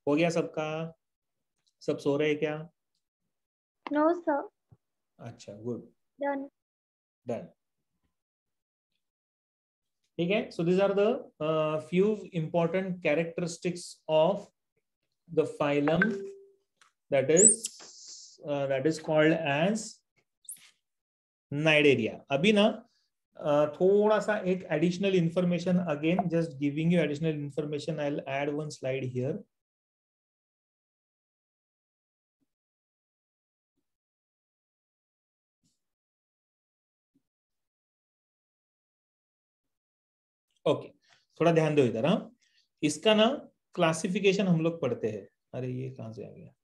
हो गया सबका? सब सो रहे हैं क्या? No, sir. अच्छा, गुड, Done. डन। ठीक है, so this are the few important characteristics of the phylum that is called as Cnidaria. अभी ना थोड़ा सा एक additional information, again just giving you additional information, I will add one slide here. Okay, थोड़ा ध्यान दो इधर। हाँ, इसका ना क्लासिफिकेशन हम लोग पढ़ते हैं। अरे ये कहां से आ गया?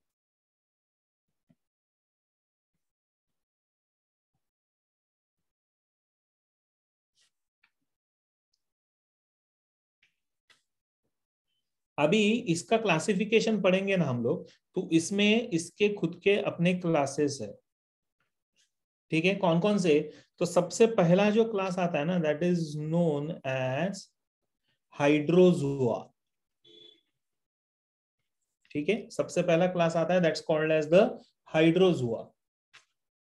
अभी इसका क्लासिफिकेशन पढ़ेंगे ना हम लोग, तो इसमें इसके खुद के अपने क्लासेस है। ठीक है, कौन कौन से? तो सबसे पहला जो क्लास आता है ना, that is known as hydrozoa. ठीक है, सबसे पहला क्लास आता है, that's called as the hydrozoa.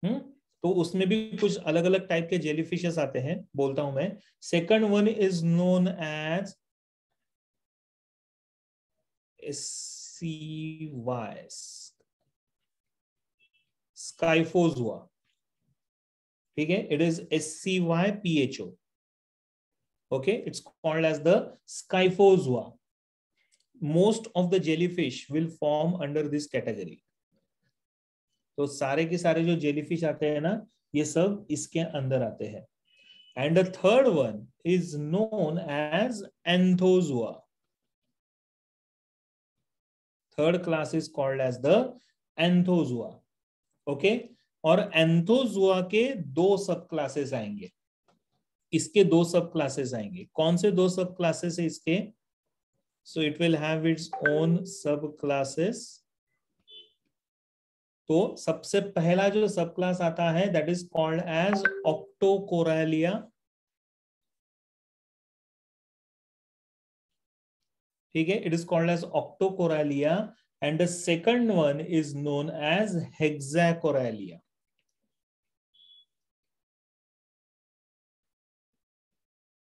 तो उसमें भी कुछ अलग अलग टाइप के जेलीफिशेस आते हैं, बोलता हूं मैं। Second one is known as scyphozoa. ठीक है, it is SCYPHO। Okay, it's called as the scyphozoa. Most of the jellyfish will form under this category. तो सारे के सारे जो जेलीफिश आते हैं ना, ये सब इसके अंदर आते हैं। And the third one is known as anthozoa. Third class is called as the anthozoa. Okay, और एंथोजोआ के दो सब क्लासेस आएंगे। इसके दो सब क्लासेस आएंगे। कौन से दो सब क्लासेस है इसके? So it will have its own sub classes. तो सबसे पहला जो सब क्लास आता है, that is called as Octocorallia. ठीक है, it is called as Octocorallia. And the second one is known as Hexacorallia.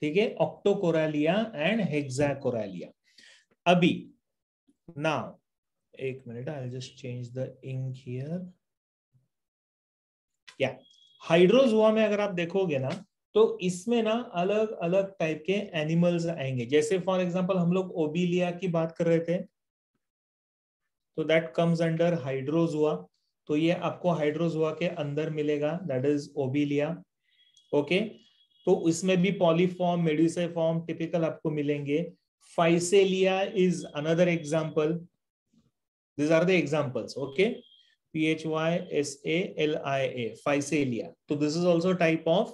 ठीक है, ऑक्टोकोरैलिया एंड हेक्साकोरैलिया। अभी नाउ एक minute, I just change the ink here. या हाइड्रोजोआ में अगर आप देखोगे ना, तो इसमें ना अलग अलग टाइप के एनिमल्स आएंगे। जैसे फॉर एग्जांपल हम लोग ओबिलिया की बात कर रहे थे, तो दैट कम्स अंडर हाइड्रोजोआ। तो ये आपको हाइड्रोजोआ के अंदर मिलेगा, दैट इज ओबिलिया। ओके, तो इसमें भी पॉलीफॉर्म, मेडुसाइफॉर्म टिपिकल आपको मिलेंगे। Physalia is another example. These are the examples. Okay, PHYSALIA, Physalia. So this is also type of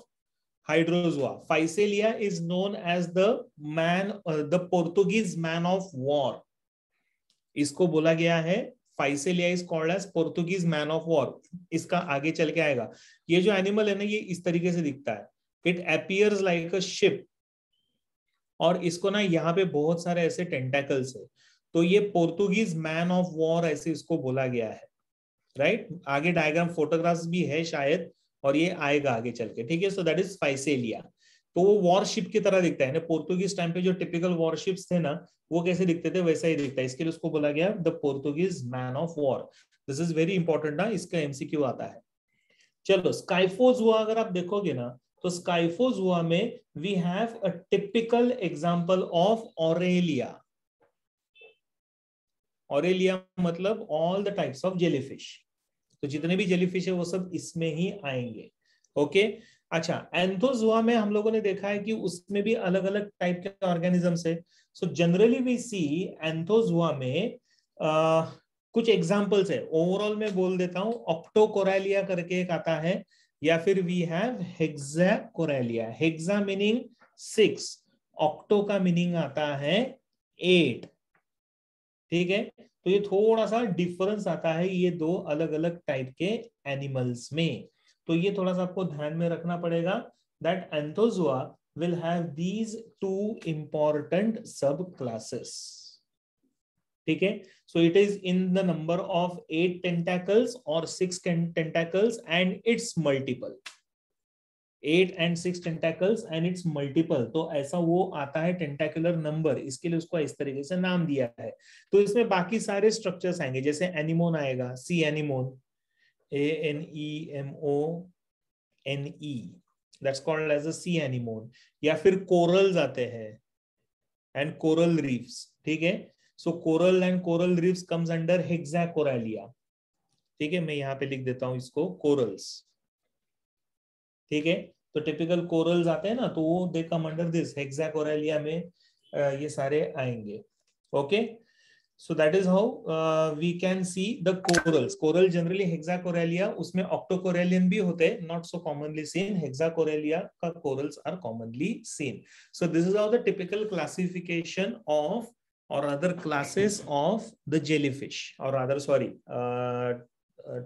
hydrozoa. Physalia is known as the the Portuguese man of war. इसको बोला गया है Physalia is called as Portuguese man of war. इसका आगे चल के आएगा। ये जो एनिमल है ना, ये इस तरीके से दिखता है। It appears like a ship. और इसको ना यहाँ पे बहुत सारे ऐसे टेंटेकल्स है। तो ये पोर्तुगीज मैन ऑफ वॉर ऐसे इसको बोला गया है। राइट, आगे डायग्राम फोटोग्राफ्स भी है शायद, और ये आएगा आगे चल के। ठीक है, सो दैट इज फाइसेलिया। तो वो वॉरशिप की तरह दिखता है ना। पोर्तुगीज टाइम पे जो टिपिकल वॉरशिप्स थे ना, वो कैसे दिखते थे, वैसा ही दिखता है। इसके लिए उसको बोला गया the Portuguese man of war. This is very important ना, इसका MCQ आता है। चलो, स्काइफोजोआ अगर आप देखोगे ना, तो स्काइफोजोआ में we have a typical example of Aurelia. Aurelia मतलब all the types of jellyfish. तो जितने भी जेलीफिश है वो सब इसमें ही आएंगे। ओके अच्छा, एंथोजोआ में हम लोगों ने देखा है कि उसमें भी अलग अलग टाइप के ऑर्गेनिजम्स है. So generally we see anthozoa में कुछ एग्जांपल्स है. ओवरऑल में बोल देता हूं, ऑक्टोकोरैलिया करके एक आता है, या फिर we have Hexacorallia. Hexa meaning 6, octo का मीनिंग आता है 8. ठीक है, तो ये थोड़ा सा डिफरेंस आता है ये दो अलग अलग टाइप के एनिमल्स में. तो ये थोड़ा सा आपको ध्यान में रखना पड़ेगा that Anthozoa will have these two important subclasses. ठीक है, so it is in the number of 8 tentacles or 6 tentacles and its multiple. 8 and 6 tentacles and its multiple. तो ऐसा वो आता है टेंटाकुलर नंबर, इसके लिए उसको इस तरीके से नाम दिया है. तो इसमें बाकी सारे स्ट्रक्चर्स आएंगे, जैसे एनिमोन आएगा, सी anemone, ANEMONE, that's called as a sea anemone. या फिर कोरल्स आते हैं एंड कोरल रीफ्स. ठीक है, so coral and coral reefs comes under Hexacorallia. ठीक है, मैं यहाँ पे लिख देता हूं इसको कोरल्स. ठीक है, तो टिपिकल कोरल्स आते हैं ना, तो वो दे कम अंडर दिस हेक्साकोरैलिया में ये सारे आएंगे. Okay, so that is how we can see the corals. Coral generally hexacorallia, उसमें octocorallian भी होते हैं, not so commonly seen. Hexacorallia का corals are commonly seen. So this is how the typical classification of or other classes of the jellyfish, or rather sorry,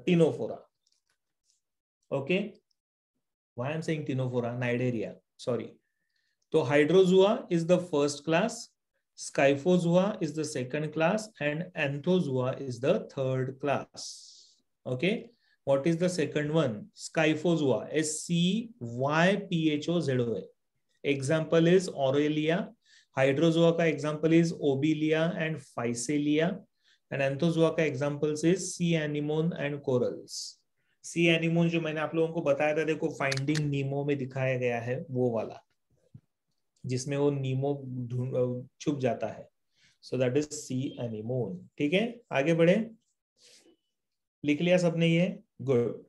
Ctenophora. Okay, why I'm saying Ctenophora? Cnidaria, sorry. So Hydrozoa is the first class, Scyphozoa is the second class, and Anthozoa is the third class. Okay, what is the second one? Scyphozoa, SCYPHOZOA. Example is Aurelia. Hydrozoa का example is Obelia and Physalia, and Anthozoa का examples is sea anemone and corals. sea anemone जो मैंने आप लोगों को बताया था, देखो फाइंडिंग नीमो में दिखाया गया है वो वाला, जिसमें वो नीमो छुप जाता है. So that is C anemone. ठीक है, आगे बढ़े. लिख लिया सबने ये? गुड.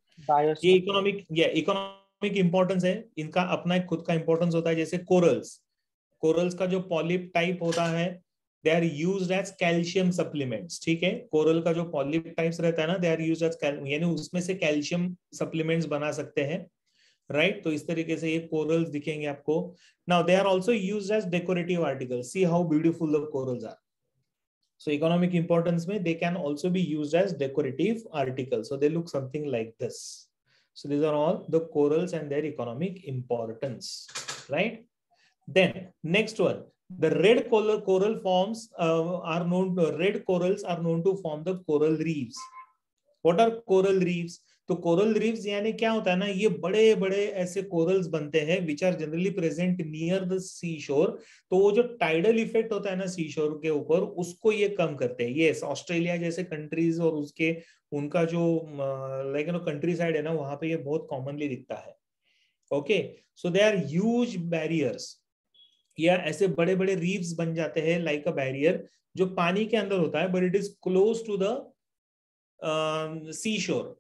ये इकोनॉमिक इंपॉर्टेंस है, इनका अपना एक खुद का इंपॉर्टेंस होता है. जैसे कोरल्स का जो पॉलिप टाइप होता है, they are used as calcium supplements. ठीक है, कोरल का जो पॉलिप टाइप्स रहता है ना, दे आर यूज्ड एज, यानी उसमें से कैल्शियम सप्लीमेंट्स बना सकते हैं. राइट, तो इस तरीके से ये कोरल्स दिखेंगे आपको. Now they are also used as decorative articles. See how beautiful the corals are. So economic importance में they can also be used as decorative articles. So they look something like this. So these are all the corals and their economic importance. Right, then next one, the red coral forms are known. Red corals are known to form the coral reefs. What are coral reefs? तो कोरल रीफ्स यानी क्या होता है ना, ये बड़े बड़े ऐसे कोरल्स बनते हैं which are generally present near the sea shore. तो वो जो टाइडल इफेक्ट होता है ना सी शोर के ऊपर, उसको ये कम करते हैं. ये ऑस्ट्रेलिया जैसे कंट्रीज और उसके उनका जो लाइक नो कंट्री साइड है ना, वहां पे ये बहुत कॉमनली दिखता है. Okay, so they are huge barriers, या ऐसे बड़े बड़े रीफ्स बन जाते हैं लाइक अ बैरियर, जो पानी के अंदर होता है but it is close to the sea shore.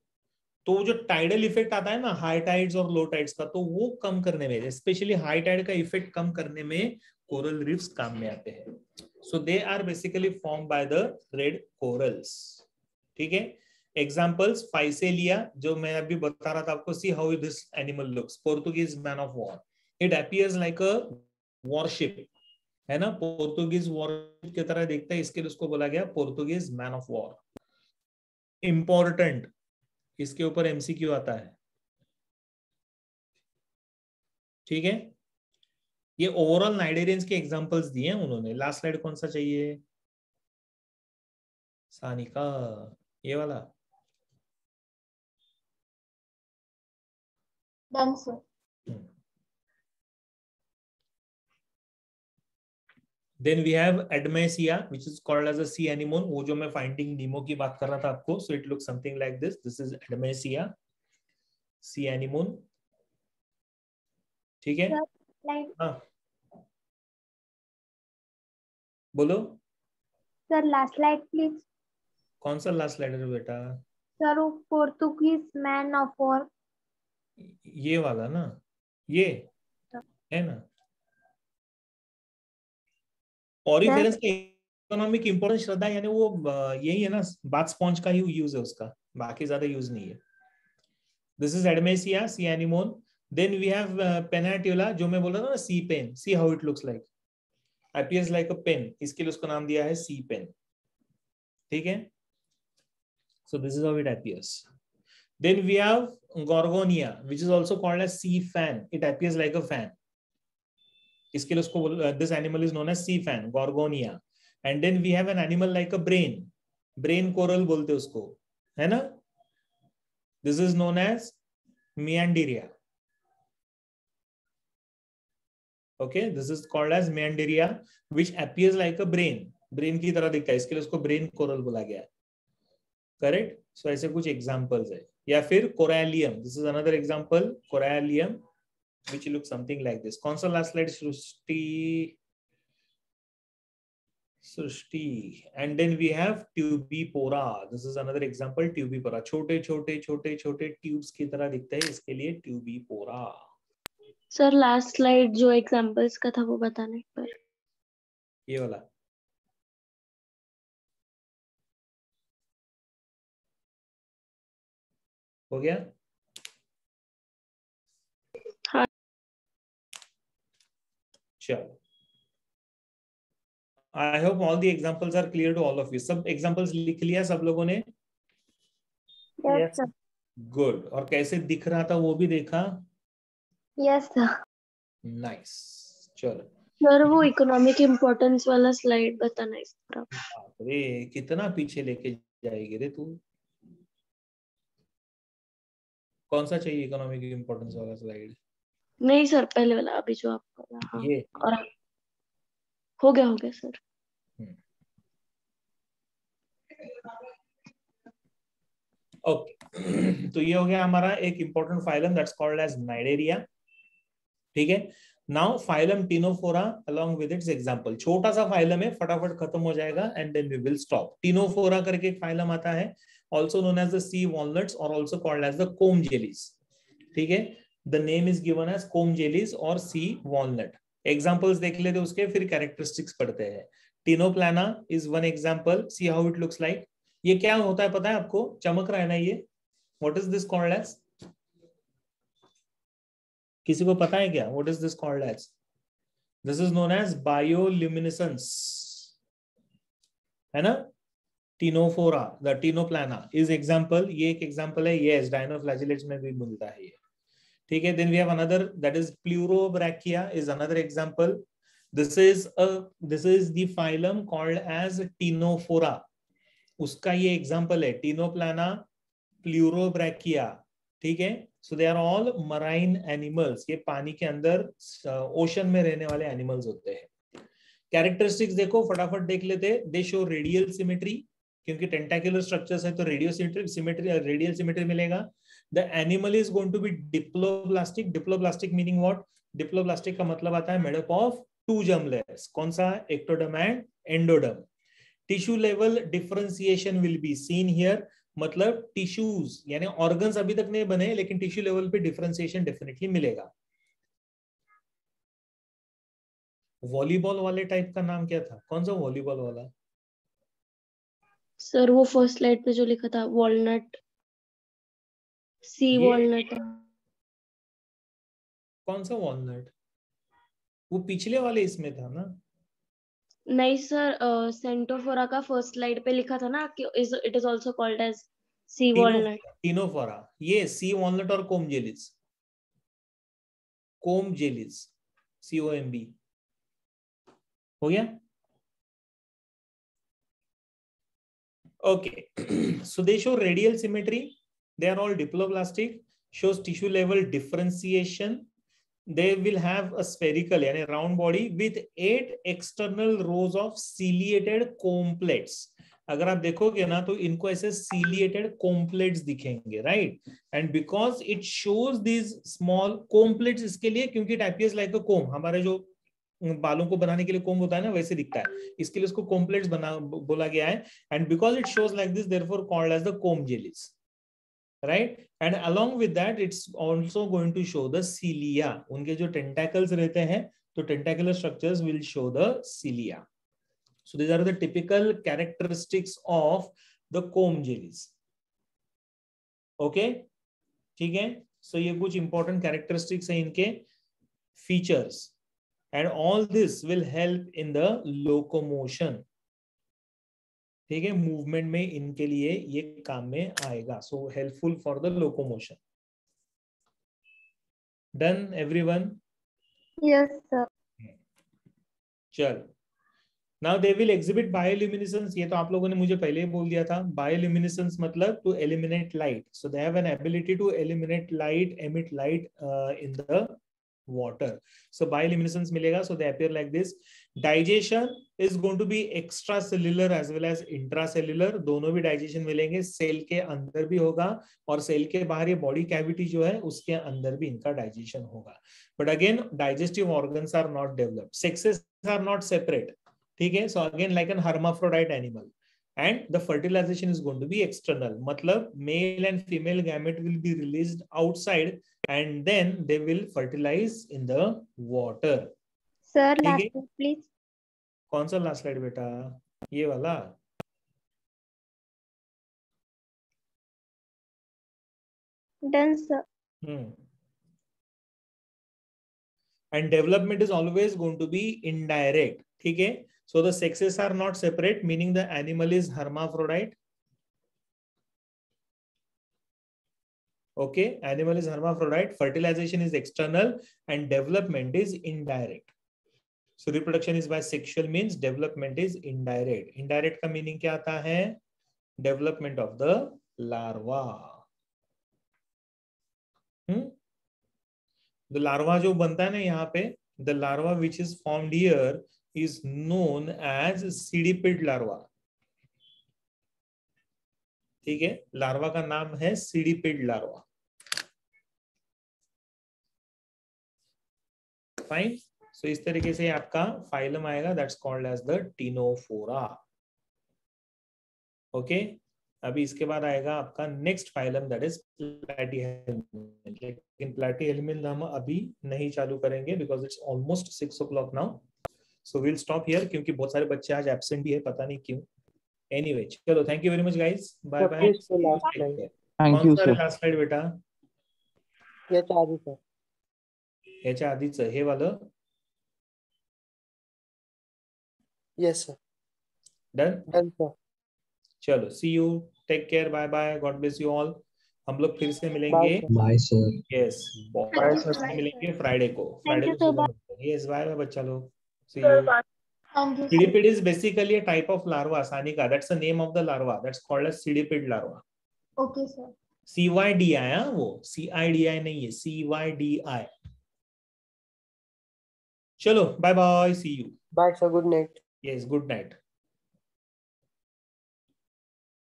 तो जो टाइडल इफेक्ट आता है ना, हाई टाइड्स और लो टाइड्स का, तो वो कम करने में, स्पेशली हाई टाइड का इफेक्ट कम करने में कोरल रीफ्स काम में आते हैं. So they are basically form by the red corals. ठीक है, एग्जांपल्स फाइसेलिया, जो मैं अभी बता रहा था आपको. See how this animal looks. Portuguese man of war. It appears like a worship, है ना, पोर्तुगीज वॉरशिप की तरह दिखता है, इसके लिए उसको बोला गया Portuguese man of war. Important, इसके ऊपर एमसीक्यू आता है. ठीक है, ये ओवरऑल नाइडेरियंस के एग्जांपल्स दिए हैं उन्होंने. लास्ट स्लाइड कौन सा चाहिए सानिका? ये वाला. Done sir. Then we have Admesia, which is called as a sea anemone. वो जो मैं finding Nemo की बात कर रहा था आपको. So it looks something like this. This is Admesia, sea anemone. ठीक है? हाँ, बोलो सर. Last slide please. कौन सा लास्ट स्लाइड है बेटा? Sir, Portuguese man of war. ये वाला ना, ये है ना, ऑरिफेरस का इकोनॉमिक इंपोर्टेंस श्रद्धा यानी वो यही है ना, बाथ स्पॉन्ज का ही यूज है उसका, बाकी ज्यादा यूज नहीं है। This is Adamsia, sea anemone. Then we have Pennatula, जो मैं बोल रहा था ना, sea pen, see how it looks like, appears like a pen, इसके लिए उसको नाम दिया है सी पेन, ठीक है। So this is how it appears. Then we have Gorgonia, which is also called as sea fan. It appears like a fan. इसके लिए उसको this animal is known as sea fan, Gorgonia. And then we have an animal like a brain, brain coral बोलते उसको, है ना। This is known as Meanderia. Okay, this is called as Meanderia, which appears like a brain, brain की तरह दिखता है, इसके लिए उसको brain coral बोला गया है, करेक्ट। सो ऐसे कुछ एग्जांपल्स है। या फिर Corallium, this is another example, Corallium which looks something like this. कौन सा last slide? Srishti. And then we have Tubipora. This is another example, Tubipora. छोटे छोटे छोटे छोटे ट्यूब्स की तरह दिखते हैं, इसके लिए Tubipora. सर लास्ट स्लाइड जो एग्जांपल्स का था वो बताने पर। ये वाला हो गया? हाँ। चलो, I hope all the examples are clear to all of you. सब examples लिख लिया सब लोगों ने? Yes, sir. Good. और कैसे दिख रहा था वो भी देखा? Yes, sir. Nice. चलो। सर वो इकोनॉमिक इम्पोर्टेंस वाला स्लाइड बताना इस तरफ। अरे कितना पीछे लेके जाएगी रे तू? कौन सा चाहिए इकोनॉमिक इम्पोर्टेंस वाला स्लाइड? नहीं सर, पहले वाला, अभी जो आपका। हाँ। ये और हो गया सर। ओके तो ये हो गया हमारा एक important phylum, that's called as cnidaria, ठीक है। Now phylum ctenophora along with its example, छोटा सा फाइलम है, फटाफट खत्म हो जाएगा and then we will stop. Ctenophora करके एक फाइलम आता है, also known as the sea walnuts or also called as the comb jellies, ठीक है। the name is given as comb jellies or sea walnut. examples देख लेते उसके, फिर characteristics पढ़ते हैं। टिनोप्लाना is one example, see how it looks like. ये क्या होता है पता है आपको? चमक रहा है ना ये? what is this called as? किसी को पता है क्या? what is this called as? this is known as bioluminescence, है ना। टिनोफोरा, द टिनोप्लाना इज एग्जांपल, ये एक एग्जांपल है। यस, डायनोफ्लैजिलेट्स में भी मिलता है ये, ठीक है। Then we have another that is Pleurobrachia is another example. This is the phylum called as Ctenophora, उसका ये एग्जांपल है, टिनोप्लाना, प्लूरोब्रैकिया, ठीक है। So they are all marine animals, ये पानी के अंदर ओशन में रहने वाले एनिमल्स होते हैं। कैरेक्टरिस्टिक्स देखो, फटाफट देख लेते। दे शो रेडियल सिमेट्री, क्योंकि टेंटाकुलर स्ट्रक्चर्स है तो रेडियल सिमेट्री मिलेगा। The animal is going to be diploblastic. Diploblastic meaning what? Diploblastic का मतलब आता है made up of two germ layers. कौन सा? Ectoderm and endoderm. Tissue level differentiation will be seen here, मतलब टिश्यूज यानी ऑर्गन्स अभी तक नहीं बने, लेकिन टिश्यू लेवल पे डिफरेंशिएशन डेफिनेटली मिलेगा। वॉलीबॉल वाले टाइप का नाम क्या था? कौन सा वॉलीबॉल वाला? सर वो फर्स्ट स्लाइड पे जो लिखा था, वॉलनट, सी वॉलनट। कौन सा वॉलनट? वो पिछले वाले इसमें था ना? नहीं सर, सेंटोफोरा का फर्स्ट स्लाइड पे लिखा था ना कि it is also called as sea walnut. Ctenophora, ये सी वॉलनट और comb jellies, comb jellies, COMB हो गया। Okay, so they show radial symmetry. They are all diploblastic. Shows tissue level differentiation. They will have a spherical, यानी round body with 8 external rows of ciliated comb plates. अगर आप देखोगे ना तो इनको ऐसे ciliated comb plates दिखेंगे, right? And because it shows these small comb plates, इसके लिए क्योंकि it appears like a comb, हमारे जो बालों को बनाने के लिए कोम होता है ना, वैसे दिखता है, इसके लिए उसको कॉम्प्लेट्स बना बोला गया है। And because it shows like this, therefore called as the comb jellies, right? And along with that it's also going to show the cilia. उनके जो tentacles रहते हैं तो tentacular structures will show the cilia. So these are the typical characteristics of the comb jellies. Okay, ठीक है? So ये कुछ important characteristics हैं इनके features, and all this will help in the locomotion. ठीक है, मूवमेंट में इनके लिए ये काम में आएगा. So helpful for the locomotion. Done everyone? Yes, sir. चल, now they will exhibit bioluminescence. ये तो आप लोगों ने मुझे पहले ही बोल दिया था. बायोल्यूमिनेसेंस मतलब to eliminate light. So they have an ability to eliminate light, emit light in the water. So bioluminescence मिलेगा. So they appear like this. Digestion is going to be extracellular as well as intracellular. दोनों भी digestion मिलेंगे. सेल के अंदर भी होगा और सेल के बाहर ये बॉडी कैविटी जो है उसके अंदर भी इनका डाइजेशन होगा. But again digestive organs are not developed. Sexes are not separate. ठीक है. So again like an hermaphrodite animal. And the fertilization is going to be external. मतलब male and female gamete will be released outside and then they will fertilize in the water. Sir, last slide, please. कौन सा लास्ट स्लाइड बेटा? ये वाला? Done, sir. And development is always going to be indirect. ठीक है. So the sexes are not separate, meaning the animal is hermaphrodite. Okay, animal is hermaphrodite. Fertilization is external and development is indirect. So reproduction is by sexual means, development is indirect. Indirect का meaning क्या आता है? Development of the larva. The larva जो बनता है ना यहाँ पे, the larva which is formed here is known as सीडीपिड larva. ठीक है, लार्वा का नाम है सीडीपिड लार्वा. फाइन. सो इस तरीके से आपका फाइलम आएगा. That's called as the ctenophora. Okay, अभी इसके बाद आएगा आपका next phylum that is platyhelminth. लेकिन प्लैटीहेल्मिन हम अभी नहीं चालू करेंगे because it's almost 6 o'clock now. So will stop here क्योंकि बहुत सारे बच्चे आज एब्सेंट भी है, पता नहीं क्यों. Anyway, चलो, thank you very much guys. Bye bye. Thank you sir. Last slide बेटा? याच्या आधीच हे वालं. Yes sir. डन. चलो, see you, take care, bye bye, God bless you all. हम लोग फिर से मिलेंगे. Bye sir. Yes, Bye, sir. मिलेंगे फ्राइडे को. Thank you, sir. Yes, bye bye बच्चा लोग. See you. Thank you, sir. Cydipid is basically a type of larva, Sanika. That's the name of the larva. That's called as cydipid larva. Okay, sir. CYDI, हाँ वो CIDI नहीं है, CYDI. चलो, bye bye, see you. Bye sir, good night. Yes, good night.